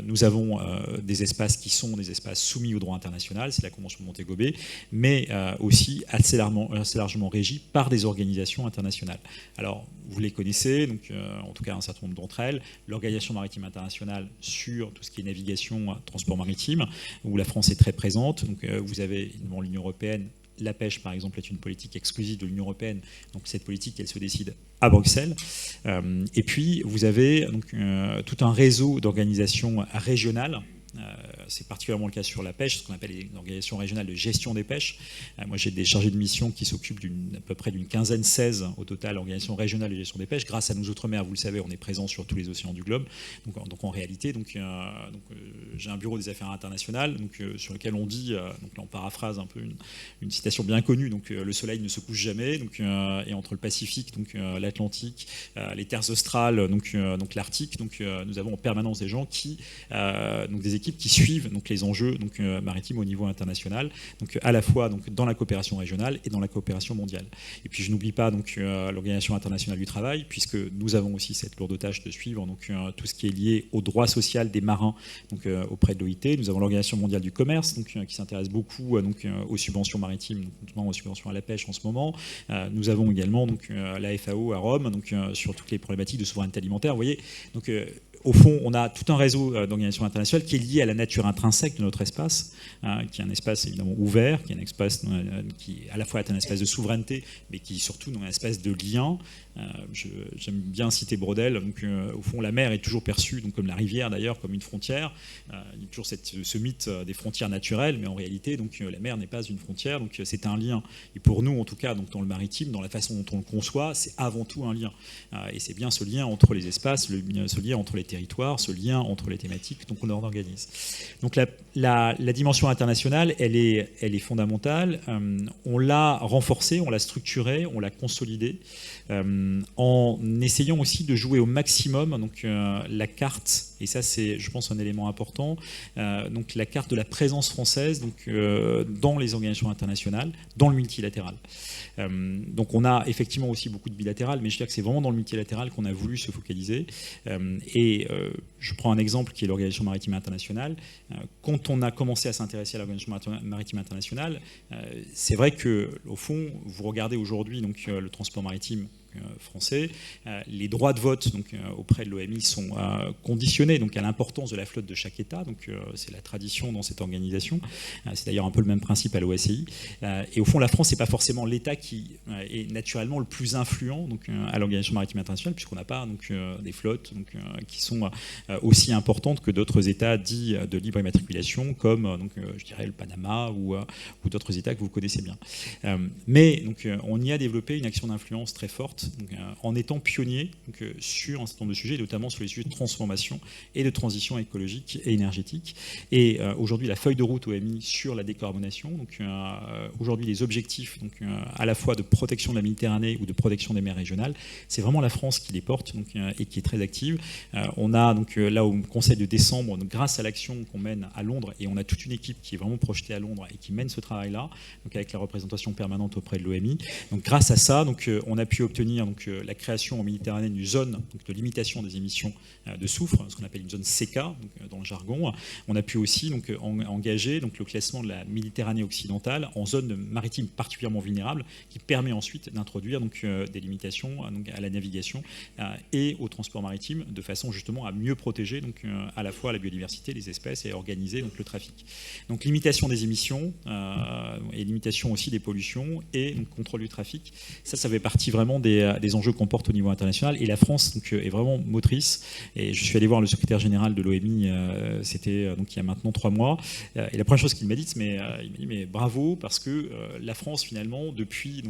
nous avons des espaces qui sont des espaces soumis au droit international, c'est la Convention de Montego Bay, mais aussi assez largement régis par des organisations internationales. Alors, vous les connaissez, donc, en tout cas un certain nombre d'entre elles, l'Organisation maritime internationale sur tout ce qui est navigation, transport maritime, où la France est très présente. Donc, vous avez évidemment l'Union européenne. La pêche, par exemple, est une politique exclusive de l'Union européenne. Donc, cette politique, elle se décide à Bruxelles. Et puis, vous avez donc, tout un réseau d'organisations régionales. C'est particulièrement le cas sur la pêche, ce qu'on appelle les organisations régionales de gestion des pêches. Moi, j'ai des chargés de mission qui s'occupent à peu près d'une quinzaine, 16 au total, organisations régionales de gestion des pêches. Grâce à nos outre-mer, vous le savez, on est présent sur tous les océans du globe. Donc en réalité, j'ai un bureau des affaires internationales sur lequel on dit, donc là on paraphrase un peu une citation bien connue, donc le soleil ne se couche jamais, et entre le Pacifique, l'Atlantique, les terres australes, donc l'Arctique, nous avons en permanence des gens des équipes qui suivent donc, les enjeux maritimes au niveau international, donc, à la fois donc, dans la coopération régionale et dans la coopération mondiale. Et puis je n'oublie pas l'Organisation internationale du travail, puisque nous avons aussi cette lourde tâche de suivre tout ce qui est lié au droit social des marins auprès de l'OIT. Nous avons l'Organisation mondiale du commerce qui s'intéresse beaucoup aux subventions maritimes, notamment aux subventions à la pêche en ce moment. Nous avons également la FAO à Rome sur toutes les problématiques de souveraineté alimentaire. Vous voyez, au fond, on a tout un réseau d'organisations internationales qui est lié à la nature intrinsèque de notre espace, qui est un espace évidemment ouvert, qui est un espace qui à la fois est un espace de souveraineté, mais qui surtout est un espace de lien. J'aime bien citer Brodel. Au fond, la mer est toujours perçue, comme la rivière d'ailleurs, comme une frontière. Il y a toujours ce mythe des frontières naturelles, mais en réalité, la mer n'est pas une frontière, c'est un lien. Et pour nous, en tout cas, dans le maritime, dans la façon dont on le conçoit, c'est avant tout un lien. Et c'est bien ce lien entre les espaces, ce lien entre les territoires, ce lien entre les thématiques qu'on organise. Donc la dimension internationale, elle est fondamentale. On l'a renforcée, on l'a structurée, on l'a consolidée, en essayant aussi de jouer au maximum la carte, et ça c'est je pense un élément important, la carte de la présence française dans les organisations internationales, dans le multilatéral. Donc on a effectivement aussi beaucoup de bilatéral, mais je dirais que c'est vraiment dans le multilatéral qu'on a voulu se focaliser. Je prends un exemple qui est l'Organisation maritime internationale. Quand on a commencé à s'intéresser à l'Organisation maritime internationale, c'est vrai que au fond, vous regardez aujourd'hui le transport maritime français. Les droits de vote auprès de l'OMI sont conditionnés à l'importance de la flotte de chaque État. C'est la tradition dans cette organisation. C'est d'ailleurs un peu le même principe à l'OACI. Et au fond, la France, c'est pas forcément l'État qui est naturellement le plus influent à l'Organisation maritime internationale, puisqu'on n'a pas des flottes qui sont aussi importantes que d'autres États dits de libre immatriculation, comme je dirais le Panama ou d'autres États que vous connaissez bien. Mais on y a développé une action d'influence très forte en étant pionnier sur un certain nombre de sujets, notamment sur les sujets de transformation et de transition écologique et énergétique. Et aujourd'hui, la feuille de route OMI sur la décarbonation, aujourd'hui les objectifs à la fois de protection de la Méditerranée ou de protection des mers régionales, c'est vraiment la France qui les porte et qui est très active. On a là au Conseil de décembre, grâce à l'action qu'on mène à Londres, et on a toute une équipe qui est vraiment projetée à Londres et qui mène ce travail-là, avec la représentation permanente auprès de l'OMI. Grâce à ça, on a pu obtenir la création en Méditerranée d'une zone de limitation des émissions de soufre, ce qu'on appelle une zone CECA dans le jargon. On a pu aussi engager le classement de la Méditerranée occidentale en zone maritime particulièrement vulnérable, qui permet ensuite d'introduire des limitations à la navigation et au transport maritime, de façon justement à mieux protéger à la fois la biodiversité, les espèces et à organiser le trafic. Limitation des émissions et limitation aussi des pollutions et contrôle du trafic, ça fait partie vraiment des enjeux qu'on porte au niveau international, et la France est vraiment motrice. Et je suis allé voir le secrétaire général de l'OMI, c'était il y a maintenant 3 mois, et la première chose qu'il m'a dit, il m'a dit mais bravo, parce que la France finalement depuis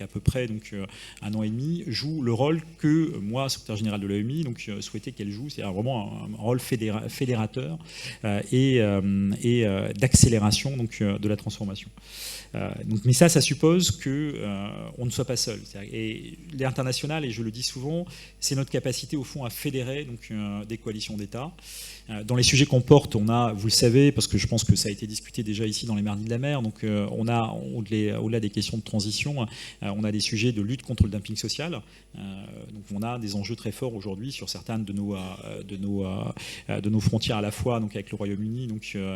à peu près 1 an et demi joue le rôle que moi, secrétaire général de l'OMI, souhaitais qu'elle joue, c'est vraiment un rôle fédérateur et d'accélération de la transformation. Mais ça suppose qu'on ne soit pas seul. Et l'international, et je le dis souvent, c'est notre capacité au fond à fédérer des coalitions d'États. Dans les sujets qu'on porte, on a, vous le savez, parce que je pense que ça a été discuté déjà ici dans les Mardis de la mer, on a, au-delà des questions de transition, on a des sujets de lutte contre le dumping social. On a des enjeux très forts aujourd'hui sur certaines de nos frontières, à la fois avec le Royaume-Uni,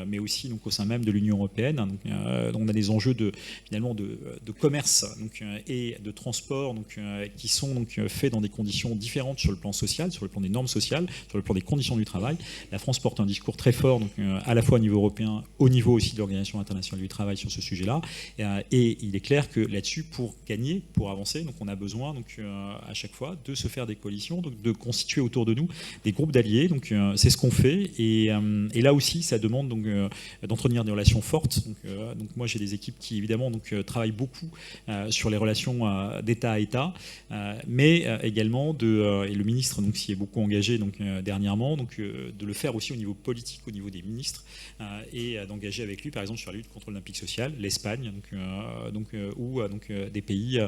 mais aussi au sein même de l'Union européenne. On a des enjeux de commerce et de transport qui sont faits dans des conditions différentes sur le plan social, sur le plan des normes sociales, sur le plan des conditions du travail. La France porte un discours très fort, à la fois au niveau européen, au niveau aussi de l'Organisation internationale du travail sur ce sujet-là. Et il est clair que là-dessus, pour gagner, pour avancer, on a besoin à chaque fois de se faire des coalitions, de constituer autour de nous des groupes d'alliés. C'est ce qu'on fait. Et là aussi, ça demande d'entretenir des relations fortes. Moi, j'ai des équipes qui évidemment travaillent beaucoup sur les relations d'État à État, mais également et le ministre s'y est beaucoup engagé dernièrement, de le faire aussi au niveau politique, au niveau des ministres, et d'engager avec lui, par exemple, sur la lutte contre le dumping social, l'Espagne, ou des pays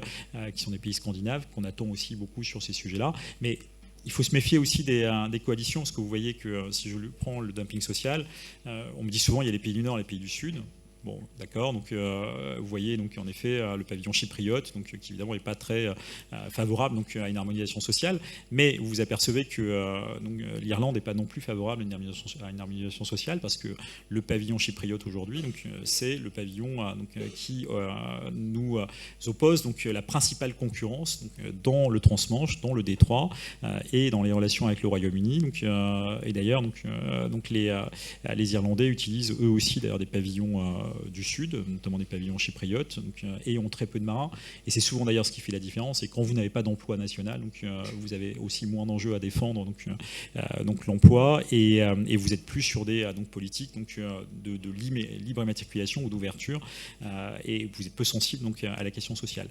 qui sont des pays scandinaves, qu'on attend aussi beaucoup sur ces sujets-là. Mais il faut se méfier aussi des coalitions, parce que vous voyez que si je prends le dumping social, on me dit souvent il y a les pays du Nord et les pays du Sud. Bon, d'accord, vous voyez en effet le pavillon chypriote, qui évidemment n'est pas très favorable à une harmonisation sociale, mais vous vous apercevez que l'Irlande n'est pas non plus favorable à une harmonisation sociale, parce que le pavillon chypriote aujourd'hui, c'est le pavillon qui nous oppose la principale concurrence dans le transmanche, dans le Détroit et dans les relations avec le Royaume-Uni. Et d'ailleurs, les Irlandais utilisent eux aussi d'ailleurs des pavillons du Sud, notamment des pavillons chypriotes, et ont très peu de marins. Et c'est souvent d'ailleurs ce qui fait la différence. Et quand vous n'avez pas d'emploi national, vous avez aussi moins d'enjeux à défendre, l'emploi, et vous êtes plus sur des politiques de libre immatriculation ou d'ouverture, et vous êtes peu sensible à la question sociale.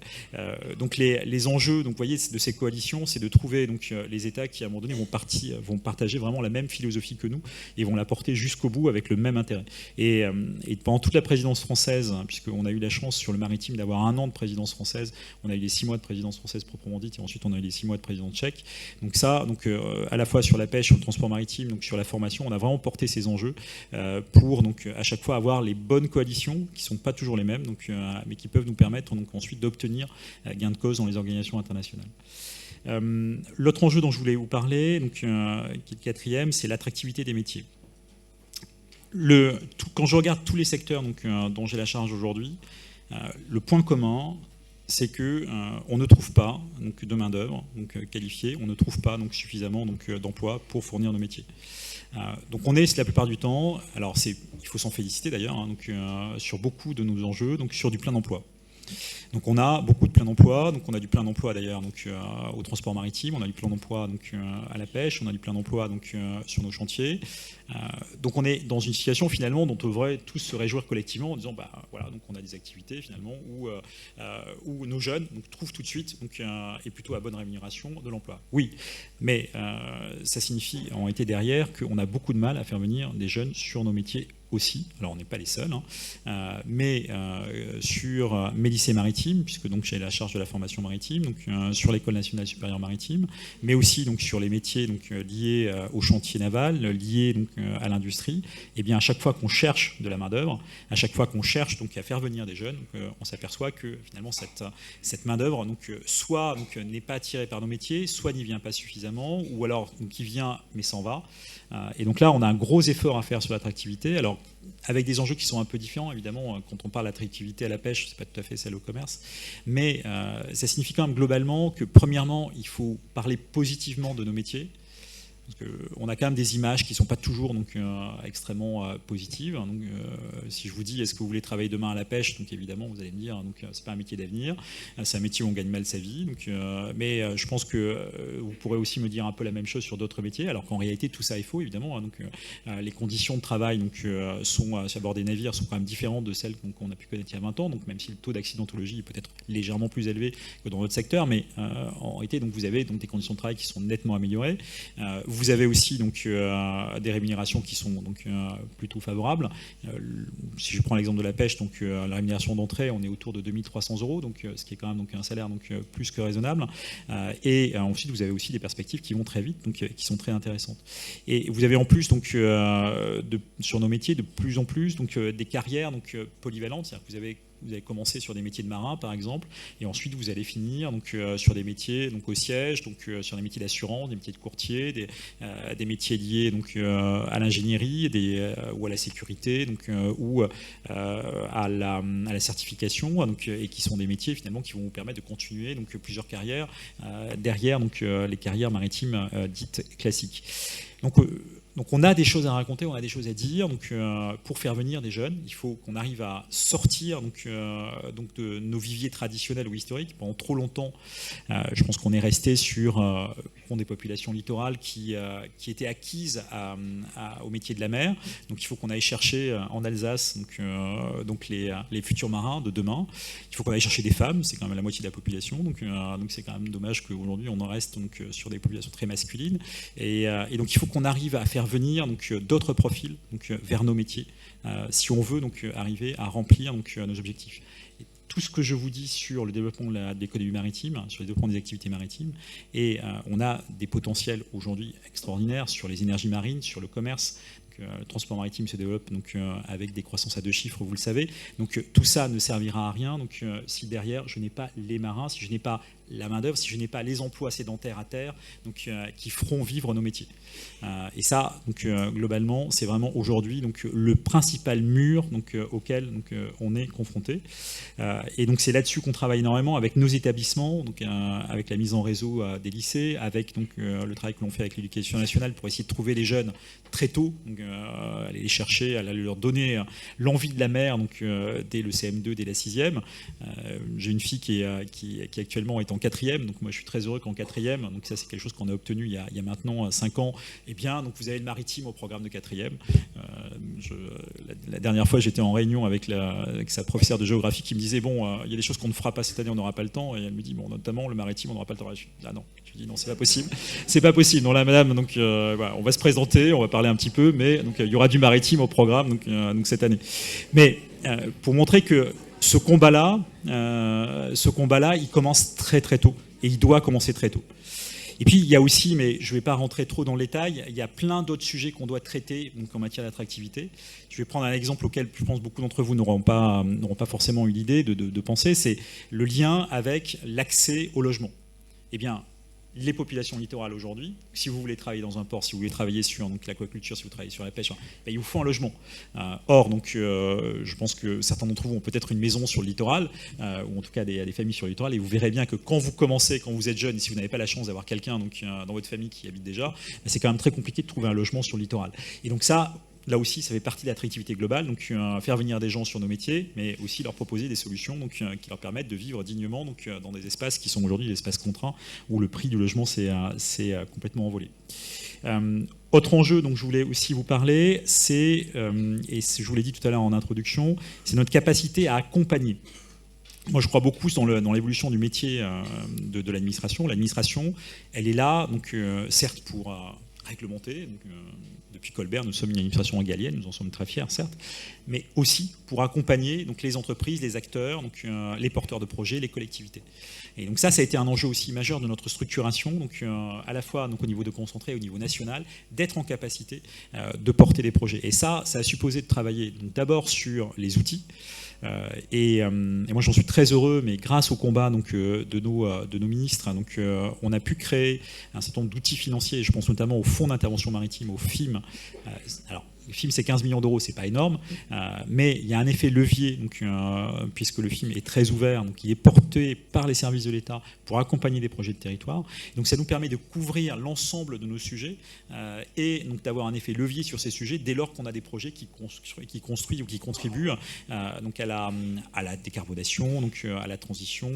Les enjeux, vous voyez, de ces coalitions, c'est de trouver les États qui à un moment donné vont partager vraiment la même philosophie que nous et vont la porter jusqu'au bout avec le même intérêt. Et pendant toute la présidence française, puisqu'on a eu la chance sur le maritime d'avoir 1 an de présidence française, on a eu les 6 mois de présidence française proprement dite, et ensuite on a eu les 6 mois de présidence tchèque. À la fois sur la pêche, sur le transport maritime, sur la formation, on a vraiment porté ces enjeux pour à chaque fois avoir les bonnes coalitions, qui ne sont pas toujours les mêmes, mais qui peuvent nous permettre ensuite d'obtenir gain de cause dans les organisations internationales. L'autre enjeu dont je voulais vous parler, qui est le 4e, c'est l'attractivité des métiers. Quand je regarde tous les secteurs dont j'ai la charge aujourd'hui, le point commun, c'est que on ne trouve pas donc, de main-d'œuvre qualifiée, on ne trouve pas donc, suffisamment d'emplois pour fournir nos métiers. Donc on est la plupart du temps, alors il faut s'en féliciter d'ailleurs, hein, sur beaucoup de nos enjeux, donc sur du plein emploi. Donc on a beaucoup de plein d'emploi, donc on a du plein d'emploi d'ailleurs au transport maritime, on a du plein d'emploi à la pêche, on a du plein d'emploi sur nos chantiers. Donc on est dans une situation finalement dont on devrait tous se réjouir collectivement en disant voilà, donc on a des activités finalement où nos jeunes trouvent tout de suite et plutôt à bonne rémunération de l'emploi. Oui, mais ça signifie en réalité derrière qu'on a beaucoup de mal à faire venir des jeunes sur nos métiers aussi. Alors on n'est pas les seuls, hein, mais sur mes lycées maritimes, puisque donc j'ai la charge de la formation maritime, sur l'école nationale supérieure maritime, mais aussi sur les métiers liés au chantier naval, liés à l'industrie, et bien à chaque fois qu'on cherche de la main d'œuvre, à chaque fois qu'on cherche à faire venir des jeunes, on s'aperçoit que finalement cette main d'œuvre soit n'est pas attirée par nos métiers, soit n'y vient pas suffisamment, ou alors qui vient mais s'en va. Et donc là, on a un gros effort à faire sur l'attractivité. Alors, avec des enjeux qui sont un peu différents, évidemment, quand on parle d'attractivité à la pêche, c'est pas tout à fait celle au commerce, mais ça signifie quand même globalement que, premièrement, il faut parler positivement de nos métiers. Parce qu'on a quand même des images qui ne sont pas toujours extrêmement positives. Si je vous dis, est-ce que vous voulez travailler demain à la pêche, évidemment, vous allez me dire, c'est pas un métier d'avenir, c'est un métier où on gagne mal sa vie. Mais je pense que vous pourrez aussi me dire un peu la même chose sur d'autres métiers, alors qu'en réalité, tout ça est faux, évidemment. Les conditions de travail sont, à bord des navires sont quand même différentes de celles qu'on a pu connaître il y a 20 ans, même si le taux d'accidentologie est peut-être légèrement plus élevé que dans votre secteur, mais en réalité, vous avez des conditions de travail qui sont nettement améliorées. Vous avez aussi des rémunérations qui sont plutôt favorables. Si je prends l'exemple de la pêche, la rémunération d'entrée, on est autour de 2300 €, ce qui est quand même un salaire plus que raisonnable. Et ensuite, vous avez aussi des perspectives qui vont très vite, qui sont très intéressantes. Et vous avez en plus sur nos métiers de plus en plus des carrières polyvalentes, c'est-à-dire que vous allez commencer sur des métiers de marin, par exemple, et ensuite vous allez finir sur des métiers au siège, sur des métiers d'assurance, des métiers de courtier, des métiers liés à l'ingénierie ou à la sécurité ou à la certification, et qui sont des métiers finalement qui vont vous permettre de continuer plusieurs carrières derrière les carrières maritimes dites classiques. Donc on a des choses à raconter, on a des choses à dire. Pour faire venir des jeunes, il faut qu'on arrive à sortir de nos viviers traditionnels ou historiques. Pendant trop longtemps, je pense qu'on est resté sur des populations littorales qui étaient acquises au métier de la mer. Donc il faut qu'on aille chercher en Alsace les futurs marins de demain. Il faut qu'on aille chercher des femmes, c'est quand même la moitié de la population. Donc c'est quand même dommage qu'aujourd'hui on en reste sur des populations très masculines. Et donc il faut qu'on arrive à faire venir d'autres profils vers nos métiers si on veut arriver à remplir nos objectifs. Et tout ce que je vous dis sur le développement de l'économie maritime, sur le développement des activités maritimes, et on a des potentiels aujourd'hui extraordinaires sur les énergies marines, sur le commerce. Le transport maritime se développe avec des croissances à 2 chiffres, vous le savez. Tout ça ne servira à rien si derrière je n'ai pas les marins, si je n'ai pas la main-d'œuvre, si je n'ai pas les emplois sédentaires à terre qui feront vivre nos métiers. Et ça, globalement, c'est vraiment aujourd'hui le principal mur auquel on est confronté. Et c'est là-dessus qu'on travaille énormément avec nos établissements, avec la mise en réseau des lycées, avec le travail que l'on fait avec l'éducation nationale pour essayer de trouver les jeunes très tôt, aller les chercher, aller leur donner l'envie de la mer dès le CM2, dès la 6e. J'ai une fille qui actuellement est en 4e, donc moi je suis très heureux qu'en 4e, ça c'est quelque chose qu'on a obtenu il y a maintenant 5 ans, et bien vous avez le maritime au programme de 4e. La dernière fois j'étais en réunion avec sa professeure de géographie qui me disait il y a des choses qu'on ne fera pas cette année, on n'aura pas le temps, et elle me dit notamment le maritime on n'aura pas le temps. Je dis non, je dis non, c'est pas possible, non là madame, voilà, on va se présenter, on va parler un petit peu, mais il y aura du maritime au programme cette année. Mais pour montrer que ce combat-là, il commence très très tôt, et il doit commencer très tôt. Et puis il y a aussi, mais je ne vais pas rentrer trop dans le détail, il y a plein d'autres sujets qu'on doit traiter en matière d'attractivité. Je vais prendre un exemple auquel je pense beaucoup d'entre vous n'auront pas forcément eu l'idée de penser, c'est le lien avec l'accès au logement. Eh bien, les populations littorales aujourd'hui. Si vous voulez travailler dans un port, si vous voulez travailler sur l'aquaculture, si vous travaillez sur la pêche, il vous faut un logement. Or, je pense que certains d'entre vous ont peut-être une maison sur le littoral, ou en tout cas des familles sur le littoral, et vous verrez bien que quand vous commencez, quand vous êtes jeune, et si vous n'avez pas la chance d'avoir quelqu'un dans votre famille qui habite déjà, c'est quand même très compliqué de trouver un logement sur le littoral. Et donc ça, là aussi, ça fait partie de l'attractivité globale, donc faire venir des gens sur nos métiers, mais aussi leur proposer des solutions qui leur permettent de vivre dignement dans des espaces qui sont aujourd'hui des espaces contraints où le prix du logement s'est complètement envolé. Autre enjeu dont je voulais aussi vous parler, c'est, et je vous l'ai dit tout à l'heure en introduction, c'est notre capacité à accompagner. Moi, je crois beaucoup dans l'évolution du métier de l'administration. L'administration, elle est là, certes pour réglementer. Depuis Colbert, nous sommes une administration régalienne, nous en sommes très fiers, certes, mais aussi pour accompagner les entreprises, les acteurs, les porteurs de projets, les collectivités. Et donc ça a été un enjeu aussi majeur de notre structuration, à la fois au niveau de Concentré et au niveau national, d'être en capacité de porter des projets. Et ça a supposé de travailler d'abord sur les outils. Et moi j'en suis très heureux, mais grâce au combat de nos ministres, on a pu créer un certain nombre d'outils financiers. Je pense notamment au Fonds d'intervention maritime, au FIM. Alors, le FIM, c'est 15 millions d'euros, c'est pas énorme, mais il y a un effet levier, puisque le FIM est très ouvert, il est porté par les services de l'État pour accompagner des projets de territoire. Donc ça nous permet de couvrir l'ensemble de nos sujets et d'avoir un effet levier sur ces sujets dès lors qu'on a des projets qui construisent ou qui contribuent à la décarbonation, à la transition,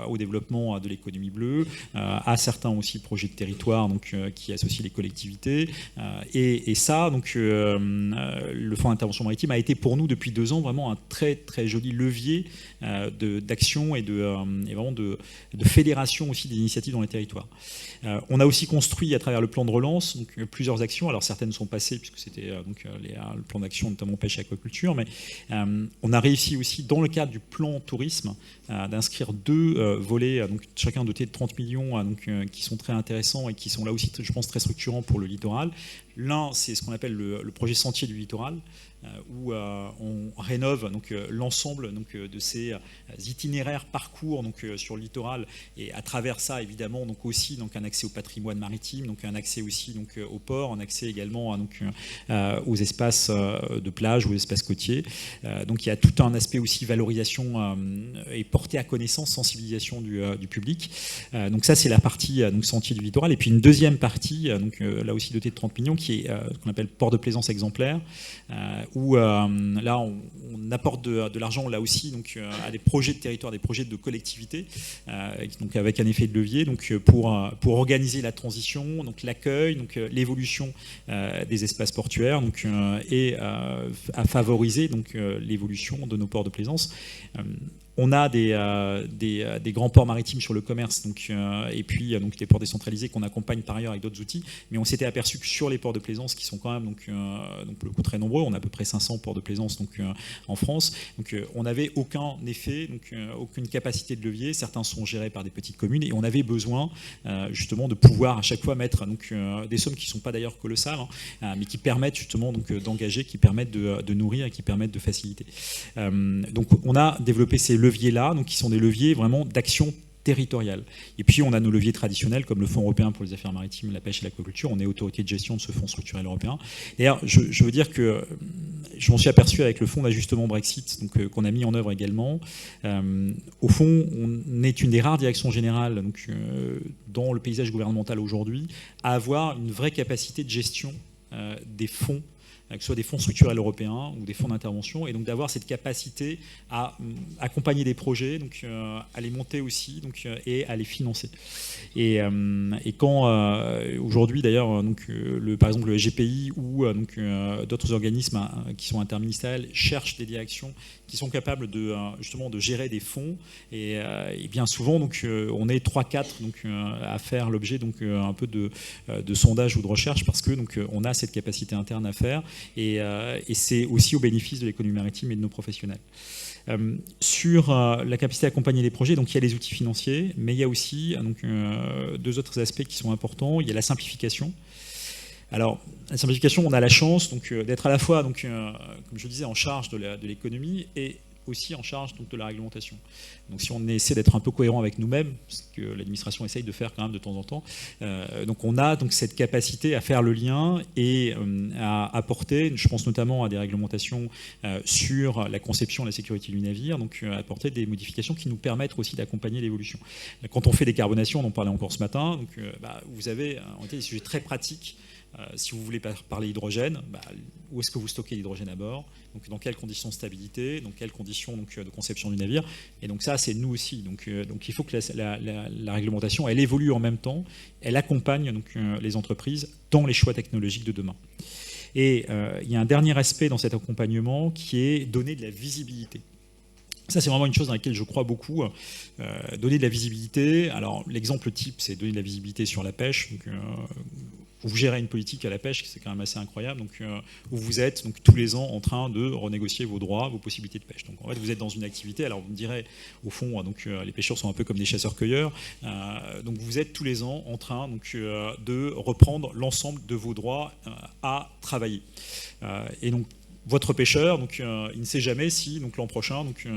au développement de l'économie bleue, à certains aussi projets de territoire qui associent les collectivités. Et ça, le Fonds d'intervention maritime a été pour nous depuis 2 ans vraiment un très très joli levier d'action et vraiment de fédération aussi des initiatives dans les territoires. On a aussi construit à travers le plan de relance plusieurs actions. Alors certaines sont passées puisque c'était le plan d'action notamment pêche et aquaculture, mais on a réussi aussi dans le cadre du plan tourisme d'inscrire 2 volets, chacun doté de 30 millions, qui sont très intéressants et qui sont là aussi, je pense, très structurants pour le littoral. L'un, c'est ce qu'on appelle le projet Sentier du littoral, où on rénove l'ensemble de ces itinéraires parcours sur le littoral, et à travers ça évidemment aussi un accès au patrimoine maritime, un accès aussi au port, un accès également aux espaces de plage, aux espaces côtiers. Donc il y a tout un aspect aussi valorisation et portée à connaissance, sensibilisation du public. Donc ça c'est la partie Sentier du littoral, et puis une deuxième partie là aussi dotée de 30 millions qui est ce qu'on appelle port de plaisance exemplaire, où là on apporte de l'argent là aussi à des projets de territoire, des projets de collectivité, avec un effet de levier pour organiser la transition, l'accueil, l'évolution des espaces portuaires, et à favoriser l'évolution de nos ports de plaisance. On a des grands ports maritimes sur le commerce, et puis des ports décentralisés qu'on accompagne par ailleurs avec d'autres outils, mais on s'était aperçu que sur les ports de plaisance, qui sont quand même pour le coup très nombreux, on a à peu près 500 ports de plaisance en France, on n'avait aucun effet, aucune capacité de levier. Certains sont gérés par des petites communes, et on avait besoin justement de pouvoir à chaque fois mettre des sommes qui ne sont pas d'ailleurs colossales, mais qui permettent justement d'engager, qui permettent de nourrir et qui permettent de faciliter. Donc on a développé ces leviers-là, qui sont des leviers vraiment d'action territoriale. Et puis on a nos leviers traditionnels comme le Fonds européen pour les affaires maritimes, la pêche et l'aquaculture. On est autorité de gestion de ce fonds structurel européen. D'ailleurs, je veux dire que je m'en suis aperçu avec le fonds d'ajustement Brexit, qu'on a mis en œuvre également. Au fond, on est une des rares directions générales dans le paysage gouvernemental aujourd'hui à avoir une vraie capacité de gestion des fonds, que ce soit des fonds structurels européens ou des fonds d'intervention, et d'avoir cette capacité à accompagner des projets, à les monter aussi, et à les financer. Et quand aujourd'hui d'ailleurs, par exemple le SGPI ou d'autres organismes qui sont interministériels cherchent des directions qui sont capables justement de gérer des fonds, et bien souvent on est 3-4 à faire l'objet un peu de sondage ou de recherche, parce que on a cette capacité interne à faire, et c'est aussi au bénéfice de l'économie maritime et de nos professionnels. Sur la capacité à accompagner les projets, il y a les outils financiers, mais il y a aussi 2 autres aspects qui sont importants. Il y a la simplification. Alors, la simplification, on a la chance d'être à la fois, comme je disais, en charge de l'économie, et aussi en charge donc, de la réglementation. Donc si on essaie d'être un peu cohérent avec nous-mêmes, ce que l'administration essaye de faire quand même de temps en temps, donc on a donc cette capacité à faire le lien et à apporter, je pense notamment à des réglementations sur la conception et la sécurité du navire, donc apporter des modifications qui nous permettent aussi d'accompagner l'évolution. Quand on fait des carbonations, on en parlait encore ce matin, donc, vous avez en réalité des sujets très pratiques. Si vous voulez parler hydrogène, où est-ce que vous stockez l'hydrogène à bord? Donc, dans quelles conditions de stabilité? Dans quelles conditions donc, de conception du navire? Et donc ça, c'est nous aussi. Donc il faut que la réglementation, elle évolue en même temps. Elle accompagne donc, les entreprises dans les choix technologiques de demain. Et il y a un dernier aspect dans cet accompagnement qui est donner de la visibilité. Ça, c'est vraiment une chose dans laquelle je crois beaucoup. Donner de la visibilité. Alors, l'exemple type, c'est donner de la visibilité sur la pêche. Donc, vous gérez une politique à la pêche, c'est quand même assez incroyable, donc, où vous êtes donc, tous les ans en train de renégocier vos droits, vos possibilités de pêche. Donc en fait, vous êtes dans une activité, alors vous me direz, au fond, donc, les pêcheurs sont un peu comme des chasseurs-cueilleurs, donc vous êtes tous les ans en train donc, de reprendre l'ensemble de vos droits à travailler. Et donc, votre pêcheur, donc, il ne sait jamais si donc, l'an prochain, donc,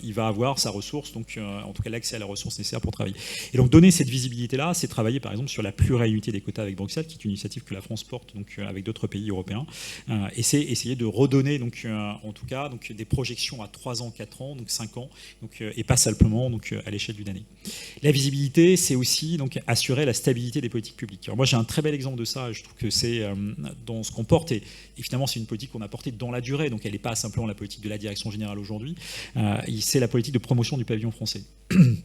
il va avoir sa ressource, donc, en tout cas l'accès à la ressource nécessaire pour travailler. Et donc donner cette visibilité-là, c'est travailler par exemple sur la pluralité des quotas avec Bruxelles, qui est une initiative que la France porte donc, avec d'autres pays européens. Et c'est essayer de redonner, donc, en tout cas, donc, des projections à 3 ans, 4 ans, donc 5 ans, donc, et pas simplement donc, à l'échelle d'une année. La visibilité, c'est aussi donc, assurer la stabilité des politiques publiques. Alors moi, j'ai un très bel exemple de ça, je trouve que c'est dans ce qu'on porte, et finalement, c'est une politique qu'on a portée dans la durée, donc elle n'est pas simplement la politique de la direction générale aujourd'hui, c'est la politique de promotion du pavillon français.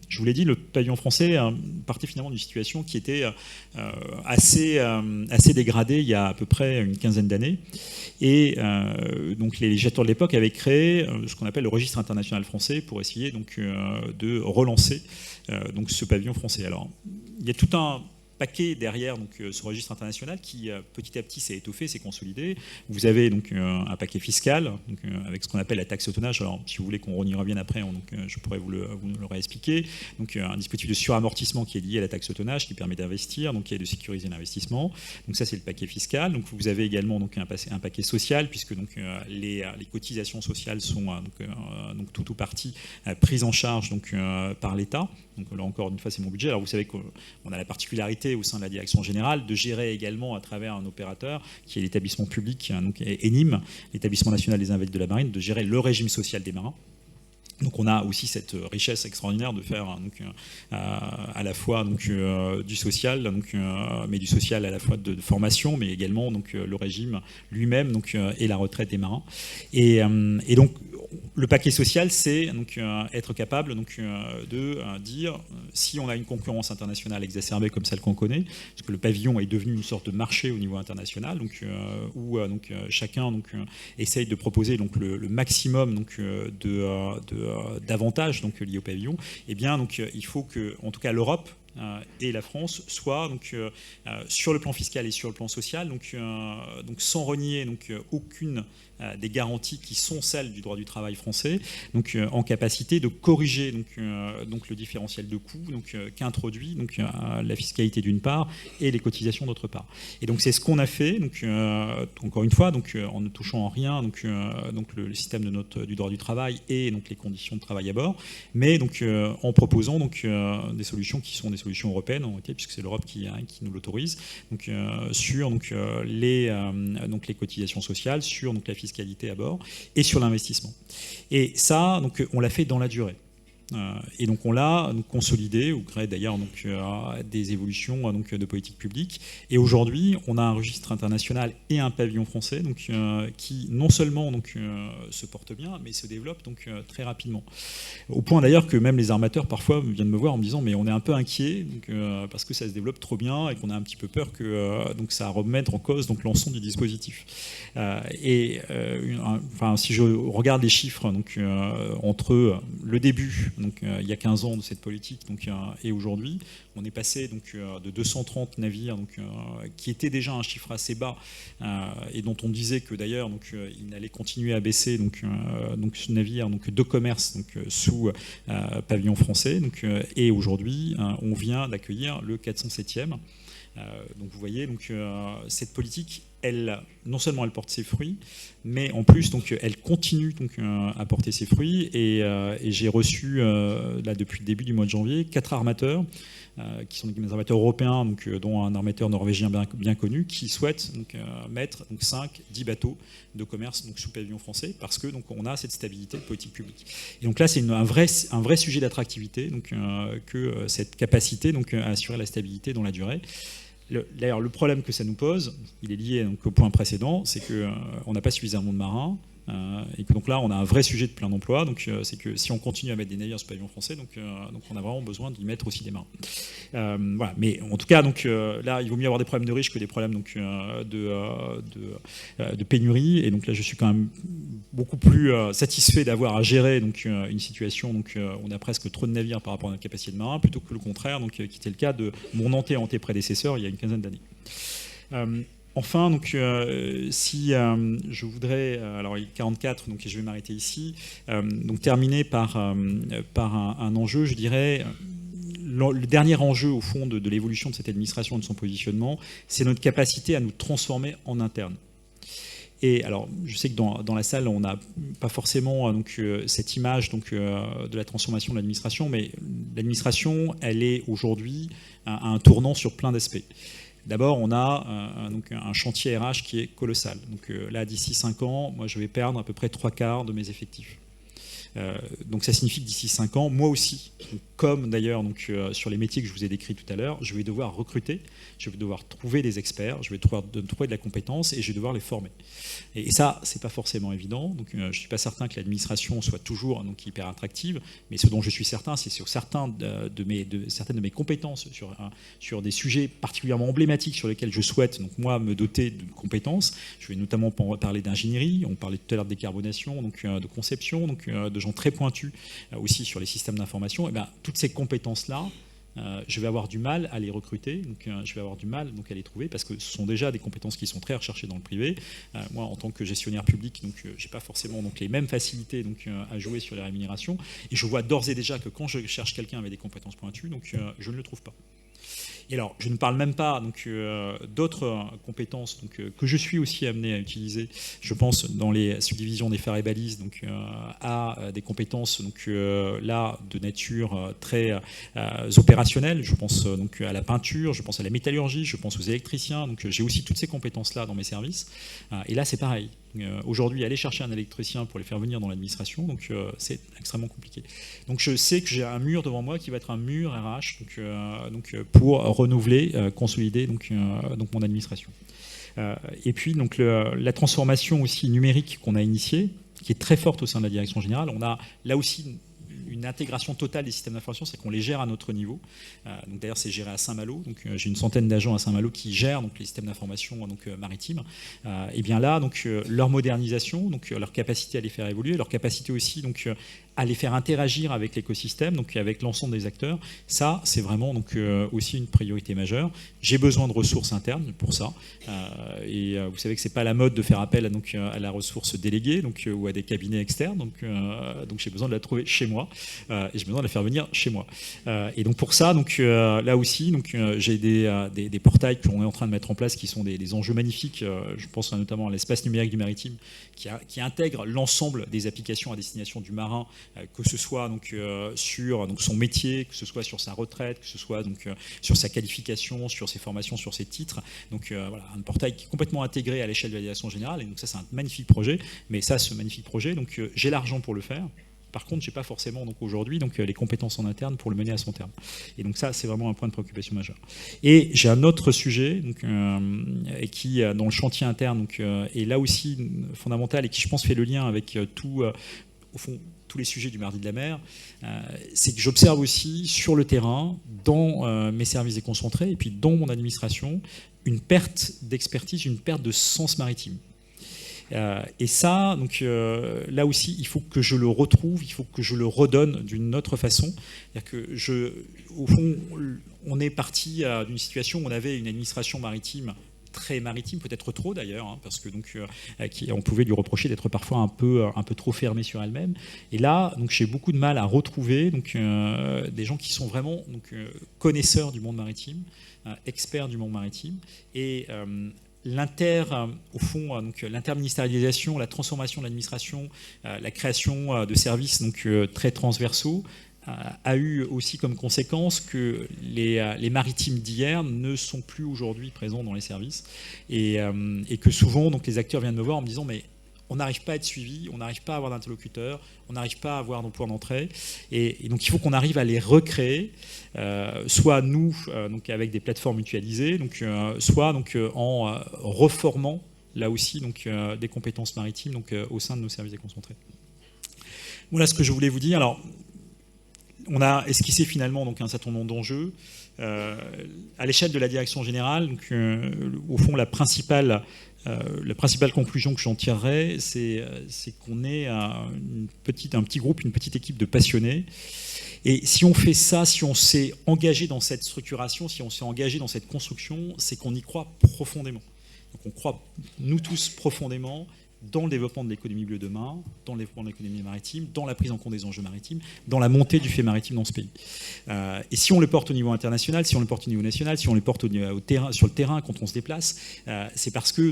Je vous l'ai dit, le pavillon français partait finalement d'une situation qui était assez dégradée il y a à peu près une quinzaine d'années, et donc les législateurs de l'époque avaient créé ce qu'on appelle le registre international français pour essayer donc, de relancer donc, ce pavillon français. Alors, il y a tout un paquet derrière donc, ce registre international qui petit à petit s'est étoffé, s'est consolidé. Vous avez donc un paquet fiscal donc, avec ce qu'on appelle la taxe au tonnage. Alors si vous voulez qu'on y revienne après, donc, je pourrais vous le réexpliquer. Donc un dispositif de suramortissement qui est lié à la taxe au tonnage qui permet d'investir, donc qui est de sécuriser l'investissement. Donc ça c'est le paquet fiscal. Donc vous avez également donc, un paquet social puisque donc, les cotisations sociales sont donc tout ou partie prises en charge donc, par l'État. Donc là encore une fois c'est mon budget. Alors vous savez qu'on a la particularité au sein de la direction générale de gérer également à travers un opérateur qui est l'établissement public, donc ENIM, l'établissement national des invalides de la marine, de gérer le régime social des marins. Donc on a aussi cette richesse extraordinaire de faire donc, à la fois donc, du social, donc, mais du social à la fois de formation, mais également donc, le régime lui-même donc, et la retraite des marins. Et donc le paquet social, c'est donc, être capable donc, de dire si on a une concurrence internationale exacerbée comme celle qu'on connaît, parce que le pavillon est devenu une sorte de marché au niveau international, donc, où donc, chacun donc, essaye de proposer donc, le maximum donc, d'avantages donc, liés au pavillon, eh bien, donc, il faut que, en tout cas, l'Europe et la France soient donc, sur le plan fiscal et sur le plan social, donc sans renier donc, aucune des garanties qui sont celles du droit du travail français, donc en capacité de corriger donc le différentiel de coûts qu'introduit donc la fiscalité d'une part et les cotisations d'autre part. Et donc c'est ce qu'on a fait, donc encore une fois, donc en ne touchant en rien donc le système du droit du travail et donc les conditions de travail à bord, mais donc en proposant donc des solutions qui sont des solutions européennes en réalité, puisque c'est l'Europe qui nous l'autorise, donc sur donc les cotisations sociales, sur donc la fiscalité à bord et sur l'investissement. Et ça, donc, on l'a fait dans la durée. Et donc on l'a consolidé, ou créé d'ailleurs donc, des évolutions donc, de politique publique. Et aujourd'hui, on a un registre international et un pavillon français donc, qui non seulement donc, se porte bien, mais se développe donc, très rapidement. Au point d'ailleurs que même les armateurs parfois viennent me voir en me disant mais on est un peu inquiet donc, parce que ça se développe trop bien et qu'on a un petit peu peur que donc, ça remette en cause donc, l'ensemble du dispositif. Enfin, si je regarde les chiffres donc, entre le début, donc, il y a 15 ans de cette politique donc, et aujourd'hui, on est passé donc, de 230 navires donc, qui étaient déjà un chiffre assez bas et dont on disait que d'ailleurs il allait continuer à baisser donc, ce navire donc, de commerce donc, sous pavillon français. Donc, et aujourd'hui, on vient d'accueillir le 407e. Donc vous voyez, donc, cette politique non seulement elle porte ses fruits, mais en plus donc, elle continue donc, à porter ses fruits. Et j'ai reçu, là, depuis le début du mois de janvier, 4 armateurs, qui sont des armateurs européens, donc, dont un armateur norvégien bien connu, qui souhaitent donc, mettre donc, 5-10 bateaux de commerce donc, sous pavillon français, parce que donc, on a cette stabilité politique publique. Et donc là, c'est un vrai sujet d'attractivité, donc, que cette capacité donc, à assurer la stabilité dans la durée. D'ailleurs, le problème que ça nous pose, il est lié donc, au point précédent, c'est qu'on n'a pas suffisamment de marins, et que donc là, on a un vrai sujet de plein d'emploi. Donc, c'est que si on continue à mettre des navires sous pavillon français, donc on a vraiment besoin d'y mettre aussi des marins. Voilà. Mais en tout cas, donc, là, il vaut mieux avoir des problèmes de riches que des problèmes donc, de pénurie. Et donc là, je suis quand même beaucoup plus satisfait d'avoir à gérer donc, une situation donc, où on a presque trop de navires par rapport à notre capacité de marins, plutôt que le contraire, donc, qui était le cas de mon anté-prédécesseur il y a une quinzaine d'années. Enfin, donc, si je voudrais, alors il est 44, donc je vais m'arrêter ici, donc terminer par un enjeu, je dirais, le dernier enjeu au fond de l'évolution de cette administration et de son positionnement, c'est notre capacité à nous transformer en interne. Et alors, je sais que dans la salle, on n'a pas forcément donc, cette image donc, de la transformation de l'administration, mais l'administration, elle est aujourd'hui à un tournant sur plein d'aspects. D'abord, on a donc un chantier RH qui est colossal. Donc là, d'ici 5 ans, moi, je vais perdre à peu près 3/4 de mes effectifs. Donc ça signifie que d'ici 5 ans, moi aussi, comme d'ailleurs donc, sur les métiers que je vous ai décrits tout à l'heure, je vais devoir recruter, je vais devoir trouver des experts, je vais devoir trouver de la compétence et je vais devoir les former. Et ça, c'est pas forcément évident. Donc je suis pas certain que l'administration soit toujours donc, hyper attractive, mais ce dont je suis certain, c'est sur certaines de mes compétences, sur des sujets particulièrement emblématiques sur lesquels je souhaite donc, moi me doter de compétences. Je vais notamment parler d'ingénierie, on parlait tout à l'heure de décarbonation, donc de conception, donc de gens très pointus aussi sur les systèmes d'information. Et bien, toutes ces compétences-là, je vais avoir du mal à les recruter, donc je vais avoir du mal donc, à les trouver, parce que ce sont déjà des compétences qui sont très recherchées dans le privé. Moi, en tant que gestionnaire public, donc j'ai pas forcément donc, les mêmes facilités donc, à jouer sur les rémunérations, et je vois d'ores et déjà que quand je cherche quelqu'un avec des compétences pointues, donc je ne le trouve pas. Et alors, je ne parle même pas donc, d'autres compétences donc, que je suis aussi amené à utiliser, je pense, dans les subdivisions des phares et balises, donc, à des compétences donc, là, de nature très opérationnelle. Je pense donc, à la peinture, je pense à la métallurgie, je pense aux électriciens. Donc, j'ai aussi toutes ces compétences-là dans mes services. Et là, c'est pareil. Aujourd'hui, aller chercher un électricien pour les faire venir dans l'administration, donc c'est extrêmement compliqué. Donc je sais que j'ai un mur devant moi qui va être un mur RH donc pour renouveler, consolider donc mon administration. Et puis donc la transformation aussi numérique qu'on a initiée, qui est très forte au sein de la direction générale, on a là aussi une intégration totale des systèmes d'information, c'est qu'on les gère à notre niveau. Donc d'ailleurs, c'est géré à Saint-Malo. Donc j'ai une centaine d'agents à Saint-Malo qui gèrent donc les systèmes d'information donc maritimes. Et bien là, donc leur modernisation, donc leur capacité à les faire évoluer, leur capacité aussi donc à les faire interagir avec l'écosystème, donc avec l'ensemble des acteurs. Ça, c'est vraiment donc aussi une priorité majeure. J'ai besoin de ressources internes pour ça. Et vous savez que c'est pas la mode de faire appel donc à la ressource déléguée, donc ou à des cabinets externes. Donc j'ai besoin de la trouver chez moi et j'ai besoin de la faire venir chez moi. Et donc pour ça, donc là aussi, donc j'ai des portails qu'on est en train de mettre en place qui sont des enjeux magnifiques. Je pense notamment à l'espace numérique du maritime qui intègre l'ensemble des applications à destination du marin, que ce soit donc, sur donc, son métier, que ce soit sur sa retraite, que ce soit donc, sur sa qualification, sur ses formations, sur ses titres. Donc voilà, un portail qui est complètement intégré à l'échelle de la direction générale. Et donc ça, c'est un magnifique projet. Mais ça, ce magnifique projet, donc j'ai l'argent pour le faire. Par contre, je n'ai pas forcément donc, aujourd'hui donc, les compétences en interne pour le mener à son terme. Et donc ça, c'est vraiment un point de préoccupation majeur. Et j'ai un autre sujet donc, et qui, dans le chantier interne, donc, est là aussi fondamental et qui, je pense, fait le lien avec au fond, tous les sujets du mardi de la mer, c'est que j'observe aussi sur le terrain, dans mes services déconcentrés et puis dans mon administration, une perte d'expertise, une perte de sens maritime. Et ça, donc, là aussi, il faut que je le retrouve, il faut que je le redonne d'une autre façon. C'est-à-dire que au fond, on est parti d'une situation où on avait une administration maritime très maritime, peut-être trop d'ailleurs, hein, parce que donc on pouvait lui reprocher d'être parfois un peu trop fermée sur elle-même. Et là, donc j'ai beaucoup de mal à retrouver donc des gens qui sont vraiment donc connaisseurs du monde maritime, experts du monde maritime, et au fond, l'interministérialisation, la transformation de l'administration, la création de services très transversaux a eu aussi comme conséquence que les maritimes d'hier ne sont plus aujourd'hui présents dans les services et que souvent les acteurs viennent me voir en me disant mais on n'arrive pas à être suivi, on n'arrive pas à avoir d'interlocuteurs, on n'arrive pas à avoir nos points d'entrée. Et donc il faut qu'on arrive à les recréer, soit nous, avec des plateformes mutualisées, soit en reformant là aussi des compétences maritimes au sein de nos services déconcentrés. Voilà ce que je voulais vous dire. Alors, on a esquissé finalement un certain nombre d'enjeux. À l'échelle de la direction générale, au fond, la principale conclusion que j'en tirerais, c'est qu'on est un petit groupe, une petite équipe de passionnés. Et si on fait ça, si on s'est engagé dans cette structuration, si on s'est engagé dans cette construction, c'est qu'on y croit profondément. Donc on croit, nous tous, profondément dans le développement de l'économie bleue demain, dans le développement de l'économie maritime, dans la prise en compte des enjeux maritimes, dans la montée du fait maritime dans ce pays. Et si on le porte au niveau international, si on le porte au niveau national, si on le porte sur le terrain quand on se déplace, c'est parce que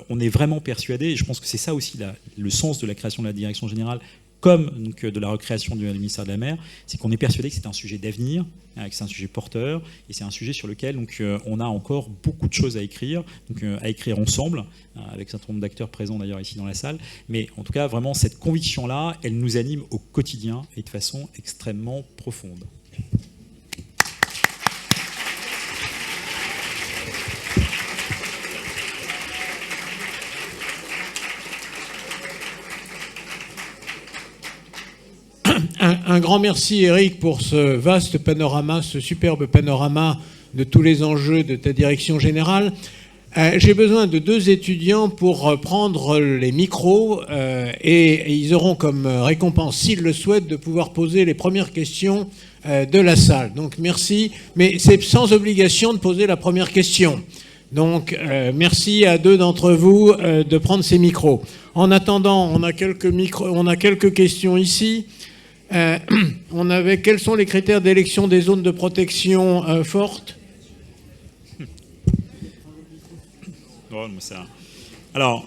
on est vraiment persuadé, et je pense que c'est ça aussi le sens de la création de la direction générale, comme de la recréation du ministère de la Mer, c'est qu'on est persuadé que c'est un sujet d'avenir, que c'est un sujet porteur, et c'est un sujet sur lequel on a encore beaucoup de choses à écrire ensemble, avec un certain nombre d'acteurs présents d'ailleurs ici dans la salle, mais en tout cas vraiment cette conviction-là, elle nous anime au quotidien et de façon extrêmement profonde. Un grand merci, Eric, pour ce vaste panorama, ce superbe panorama de tous les enjeux de ta direction générale. J'ai besoin de 2 étudiants pour prendre les micros et ils auront comme récompense, s'ils le souhaitent, de pouvoir poser les premières questions de la salle. Donc merci, mais c'est sans obligation de poser la première question. Donc merci à 2 d'entre vous de prendre ces micros. En attendant, on a quelques questions ici. Quels sont les critères d'élection des zones de protection fortes ? Alors,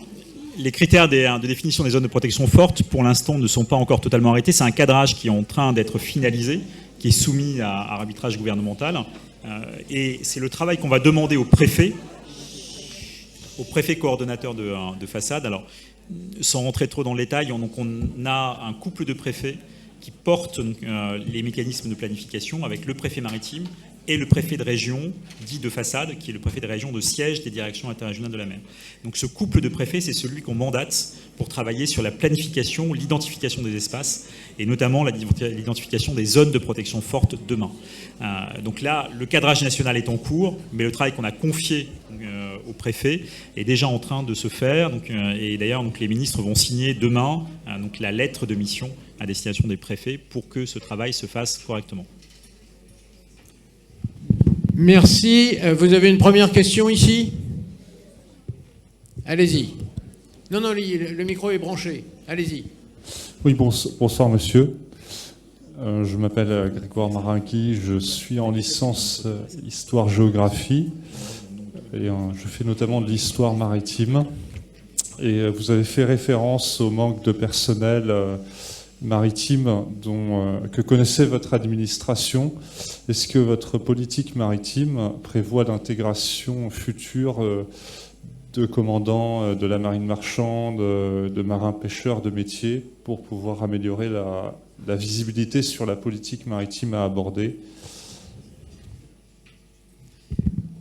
les critères de définition des zones de protection fortes, pour l'instant, ne sont pas encore totalement arrêtés. C'est un cadrage qui est en train d'être finalisé, qui est soumis à arbitrage gouvernemental. Et c'est le travail qu'on va demander au préfet coordonnateur de façade. Alors, sans rentrer trop dans le détail, on a un couple de préfets qui portent les mécanismes de planification avec le préfet maritime et le préfet de région, dit de façade, qui est le préfet de région de siège des directions interrégionales de la mer. Donc ce couple de préfets, c'est celui qu'on mandate pour travailler sur la planification, l'identification des espaces, et notamment l'identification des zones de protection forte demain. Donc là, le cadrage national est en cours, mais le travail qu'on a confié au préfet est déjà en train de se faire. Et d'ailleurs, les ministres vont signer demain la lettre de mission à destination des préfets pour que ce travail se fasse correctement. Merci. Vous avez une première question ici ? Allez-y. Non, le micro est branché. Allez-y. Oui, bonsoir monsieur. Je m'appelle Grégoire Marinqui, je suis en licence Histoire-Géographie et je fais notamment de l'histoire maritime. Et vous avez fait référence au manque de personnel maritime que connaissait votre administration. Est-ce que votre politique maritime prévoit l'intégration future de commandants de la marine marchande, de marins pêcheurs de métier pour pouvoir améliorer la visibilité sur la politique maritime à aborder?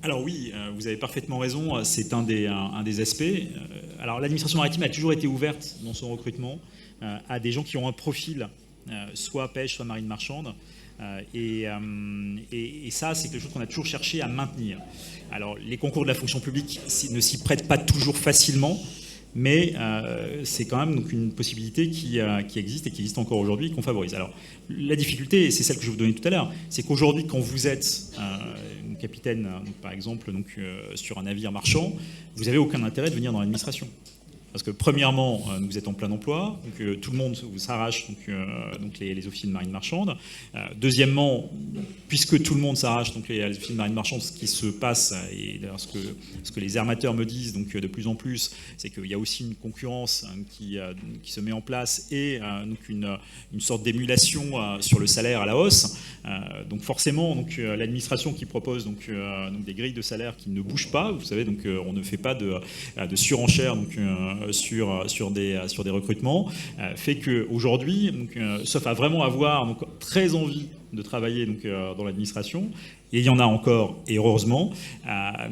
Alors oui, vous avez parfaitement raison, c'est un des aspects. Alors l'administration maritime a toujours été ouverte dans son recrutement à des gens qui ont un profil soit pêche, soit marine marchande. Et ça, c'est quelque chose qu'on a toujours cherché à maintenir. Alors les concours de la fonction publique ne s'y prêtent pas toujours facilement, mais c'est quand même une possibilité qui existe et qui existe encore aujourd'hui et qu'on favorise. Alors la difficulté, et c'est celle que je vous donnais tout à l'heure, c'est qu'aujourd'hui, quand vous êtes capitaine, par exemple, sur un navire marchand, vous n'avez aucun intérêt de venir dans l'administration. Parce que premièrement, vous êtes en plein emploi, donc tout le monde vous s'arrache, donc les officiers de marine marchande. Deuxièmement, puisque tout le monde s'arrache, donc les officiers de marine marchande, ce qui se passe, et d'ailleurs ce que les armateurs me disent donc de plus en plus, c'est qu'il y a aussi une concurrence qui se met en place et donc une sorte d'émulation sur le salaire à la hausse. Donc forcément, donc l'administration qui propose donc des grilles de salaire qui ne bougent pas, vous savez, donc on ne fait pas de surenchère donc sur des recrutements, fait qu'aujourd'hui, sauf à vraiment avoir donc très envie de travailler donc dans l'administration, et il y en a encore, et heureusement,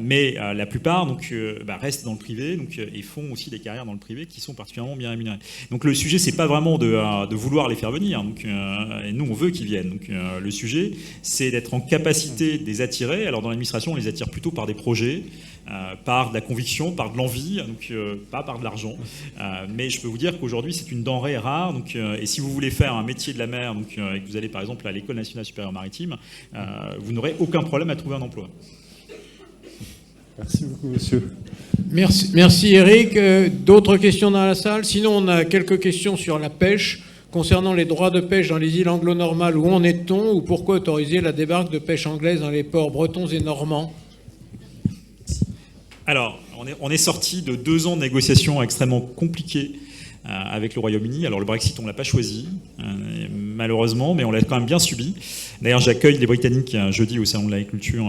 mais la plupart donc restent dans le privé donc, et font aussi des carrières dans le privé qui sont particulièrement bien rémunérées. Donc le sujet, c'est pas vraiment de vouloir les faire venir, donc, et nous on veut qu'ils viennent. Donc le sujet, c'est d'être en capacité de les attirer. Alors dans l'administration, on les attire plutôt par des projets, par de la conviction, par de l'envie, donc pas par de l'argent. Mais je peux vous dire qu'aujourd'hui, c'est une denrée rare. Donc, et si vous voulez faire un métier de la mer, donc, et que vous allez par exemple à l'École nationale supérieure maritime, vous n'aurez aucun problème à trouver un emploi. Merci beaucoup, monsieur. Merci Eric. D'autres questions dans la salle? Sinon, on a quelques questions sur la pêche. Concernant les droits de pêche dans les îles anglo-normales, où en est-on? Ou pourquoi autoriser la débarque de pêche anglaise dans les ports bretons et normands? Alors, on est sorti de 2 ans de négociations extrêmement compliquées avec le Royaume-Uni. Alors le Brexit, on ne l'a pas choisi, malheureusement, mais on l'a quand même bien subi. D'ailleurs, j'accueille les Britanniques jeudi au Salon de l'Agriculture,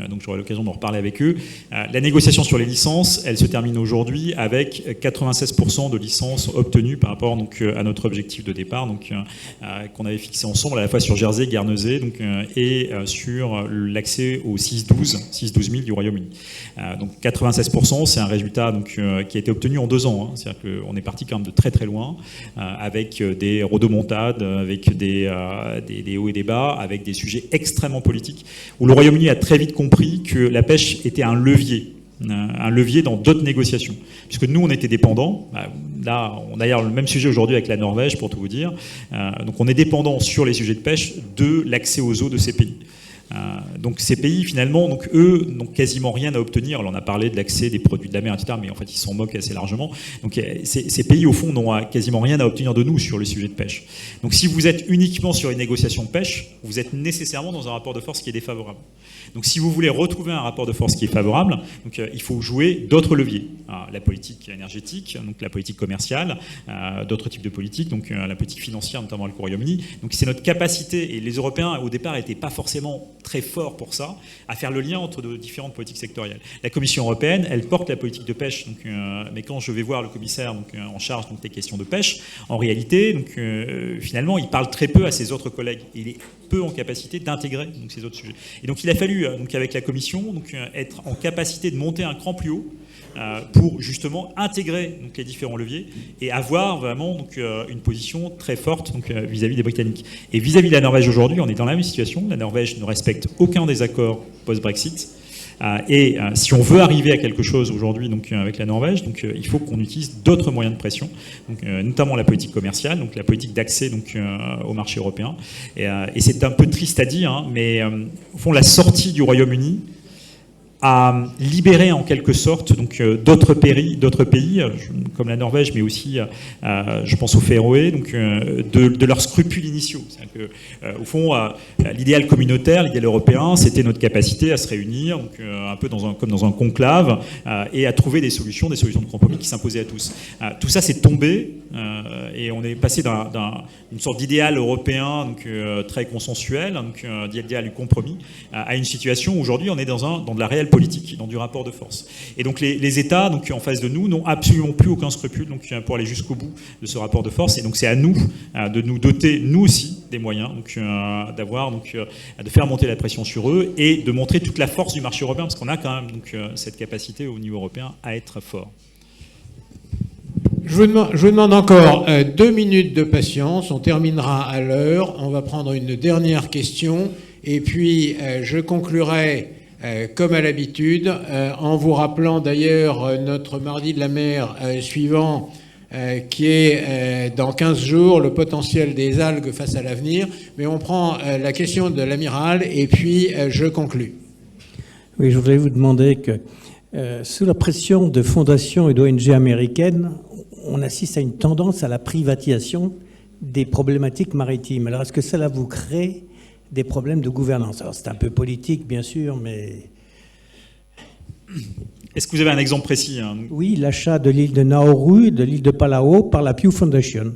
donc j'aurai l'occasion d'en reparler avec eux. La négociation sur les licences, elle se termine aujourd'hui avec 96% de licences obtenues par rapport donc, à notre objectif de départ, donc, qu'on avait fixé ensemble à la fois sur Jersey, Guernesey donc, et sur l'accès aux 6-12 000 du Royaume-Uni. Donc 96%, c'est un résultat donc, qui a été obtenu en 2 ans. Hein. C'est-à-dire qu'on est parti quand même de très très loin, avec des rodomontades, avec des hauts et des bas, avec des sujets extrêmement politiques, où le Royaume-Uni a très vite compris que la pêche était un levier dans d'autres négociations. Puisque nous, on était dépendants. Là, on a d'ailleurs le même sujet aujourd'hui avec la Norvège, pour tout vous dire. Donc on est dépendant sur les sujets de pêche de l'accès aux eaux de ces pays. Donc ces pays, finalement, donc eux n'ont quasiment rien à obtenir. Alors, on a parlé de l'accès des produits de la mer, etc., mais en fait, ils s'en moquent assez largement. Donc ces pays, au fond, n'ont quasiment rien à obtenir de nous sur le sujet de pêche. Donc si vous êtes uniquement sur une négociation de pêche, vous êtes nécessairement dans un rapport de force qui est défavorable. Donc si vous voulez retrouver un rapport de force qui est favorable, donc, il faut jouer d'autres leviers. La politique énergétique, donc la politique commerciale, d'autres types de politiques, donc la politique financière, notamment avec le Royaume-Uni. Donc c'est notre capacité, et les Européens, au départ, n'étaient pas forcément très forts pour ça, à faire le lien entre de différentes politiques sectorielles. La Commission européenne, elle porte la politique de pêche, donc, mais quand je vais voir le commissaire donc, en charge donc, des questions de pêche, en réalité, donc, finalement, il parle très peu à ses autres collègues. Il est peu en capacité d'intégrer donc, ces autres sujets. Et donc il a fallu, donc, avec la Commission, donc, être en capacité de monter un cran plus haut pour justement intégrer donc, les différents leviers et avoir vraiment donc, une position très forte donc, vis-à-vis des Britanniques. Et vis-à-vis de la Norvège aujourd'hui, on est dans la même situation. La Norvège ne respecte aucun des accords post-Brexit. Et si on veut arriver à quelque chose aujourd'hui donc, avec la Norvège, donc, il faut qu'on utilise d'autres moyens de pression, donc, notamment la politique commerciale, donc la politique d'accès donc, au marché européen. Et c'est un peu triste à dire, hein, mais au fond, la sortie du Royaume-Uni à libérer en quelque sorte donc d'autres pays, comme la Norvège, mais aussi, je pense aux Féroé, donc de leurs scrupules initiaux. C'est-à-dire que, au fond, l'idéal communautaire, l'idéal européen, c'était notre capacité à se réunir, donc un peu comme dans un conclave, et à trouver des solutions de compromis qui s'imposaient à tous. Tout ça, c'est tombé, et on est passé d'une sorte d'idéal européen, donc très consensuel, donc d'idéal du compromis, à une situation où aujourd'hui, on est dans de la réelle politique, dans du rapport de force. Et donc les États donc, en face de nous n'ont absolument plus aucun scrupule donc, pour aller jusqu'au bout de ce rapport de force. Et donc c'est à nous de nous doter, nous aussi, des moyens donc, de faire monter la pression sur eux et de montrer toute la force du marché européen, parce qu'on a quand même donc, cette capacité au niveau européen à être fort. Je vous demande encore 2 minutes de patience. On terminera à l'heure. On va prendre une dernière question. Et puis, je conclurai comme à l'habitude, en vous rappelant d'ailleurs notre mardi de la mer suivant, qui est dans 15 jours, le potentiel des algues face à l'avenir. Mais on prend la question de l'amiral et puis je conclus. Oui, je voudrais vous demander que Sous la pression de fondations et d'ONG américaines, on assiste à une tendance à la privatisation des problématiques maritimes. Alors, est-ce que cela vous crée des problèmes de gouvernance? Alors, c'est un peu politique, bien sûr, mais... Est-ce que vous avez un exemple précis, hein? Oui, l'achat de l'île de Nauru, de l'île de Palau par la Pew Foundation.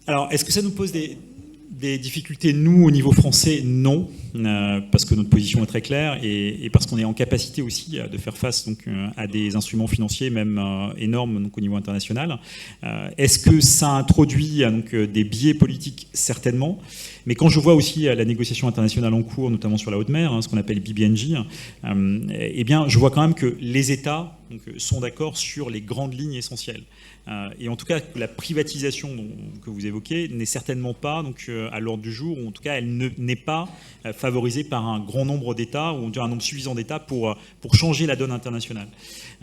Alors, est-ce que ça nous pose des difficultés, nous, au niveau français? Non, parce que notre position est très claire et parce qu'on est en capacité aussi de faire face donc, à des instruments financiers, même énormes donc, au niveau international. Est-ce que ça introduit donc, des biais politiques? Certainement. Mais quand je vois aussi la négociation internationale en cours, notamment sur la haute mer, hein, ce qu'on appelle BBNJ, eh bien, je vois quand même que les États donc, sont d'accord sur les grandes lignes essentielles. Et en tout cas, la privatisation que vous évoquez n'est certainement pas donc, à l'ordre du jour, ou en tout cas, elle n'est pas favorisée par un grand nombre d'États, ou un nombre suffisant d'États pour changer la donne internationale.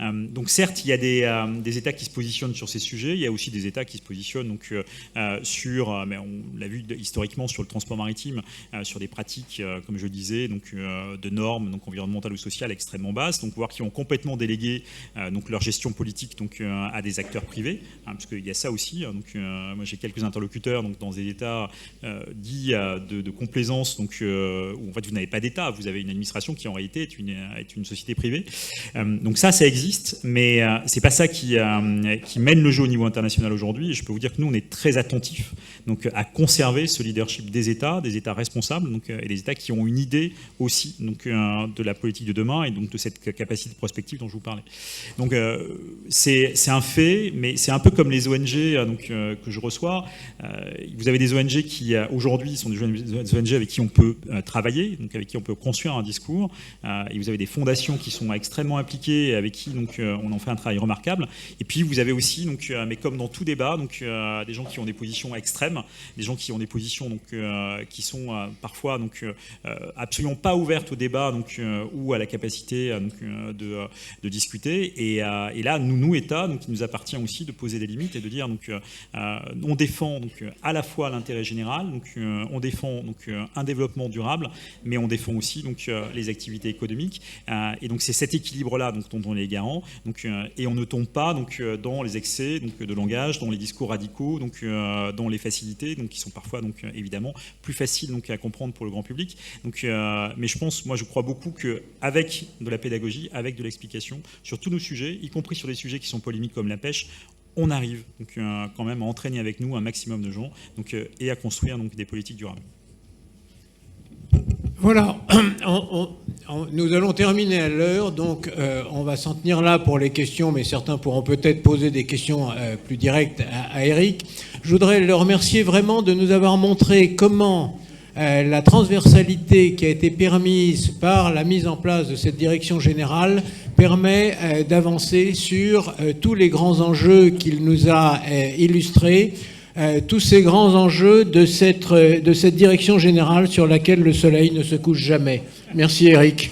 Donc certes, il y a des États qui se positionnent sur ces sujets, il y a aussi des États qui se positionnent donc, mais on l'a vu historiquement sur le transport maritime, sur des pratiques, comme je disais, donc, de normes donc, environnementales ou sociales extrêmement basses, donc, voire qui ont complètement délégué donc, leur gestion politique donc, à des acteurs privés, hein, parce qu'il y a ça aussi. Donc, moi j'ai quelques interlocuteurs donc, dans des États dits de complaisance, donc, où en fait vous n'avez pas d'État, vous avez une administration qui en réalité est une société privée. Donc ça existe, mais c'est pas ça qui mène le jeu au niveau international aujourd'hui. Et je peux vous dire que nous on est très attentifs donc, à conserver ce leadership des États responsables donc, et des États qui ont une idée aussi donc, de la politique de demain et donc de cette capacité de prospective dont je vous parlais. Donc c'est un fait, mais c'est un peu comme les ONG donc, que je reçois. Vous avez des ONG qui aujourd'hui sont des ONG avec qui on peut travailler, donc avec qui on peut construire un discours. Et vous avez des fondations qui sont extrêmement impliquées et avec qui donc, on en fait un travail remarquable. Et puis vous avez aussi, donc, mais comme dans tout débat, donc, des gens qui ont des positions extrêmes, des gens qui ont des positions donc, qui sont parfois donc, absolument pas ouvertes au débat donc, ou à la capacité donc, de discuter. Et là, nous États, donc, il nous appartient aussi de poser des limites et de dire donc, on défend donc, à la fois l'intérêt général, donc, on défend donc, un développement durable, mais on défend aussi donc, les activités économiques. Et donc c'est cet équilibre-là donc, dont on est garant. Donc, et on ne tombe pas donc, dans les excès donc, de langage, dans les discours radicaux, donc, dans les facilités, donc, qui sont parfois donc, évidemment plus faciles donc, à comprendre pour le grand public. Donc, mais je crois beaucoup qu'avec de la pédagogie, avec de l'explication sur tous nos sujets, y compris sur des sujets qui sont polémiques comme la pêche, on arrive donc, quand même à entraîner avec nous un maximum de gens donc, et à construire donc, des politiques durables. Voilà, nous allons terminer à l'heure, donc on va s'en tenir là pour les questions, mais certains pourront peut-être poser des questions plus directes à Eric. Je voudrais le remercier vraiment de nous avoir montré comment la transversalité qui a été permise par la mise en place de cette direction générale permet d'avancer sur tous les grands enjeux qu'il nous a illustrés, tous ces grands enjeux de cette direction générale sur laquelle le soleil ne se couche jamais. Merci Eric.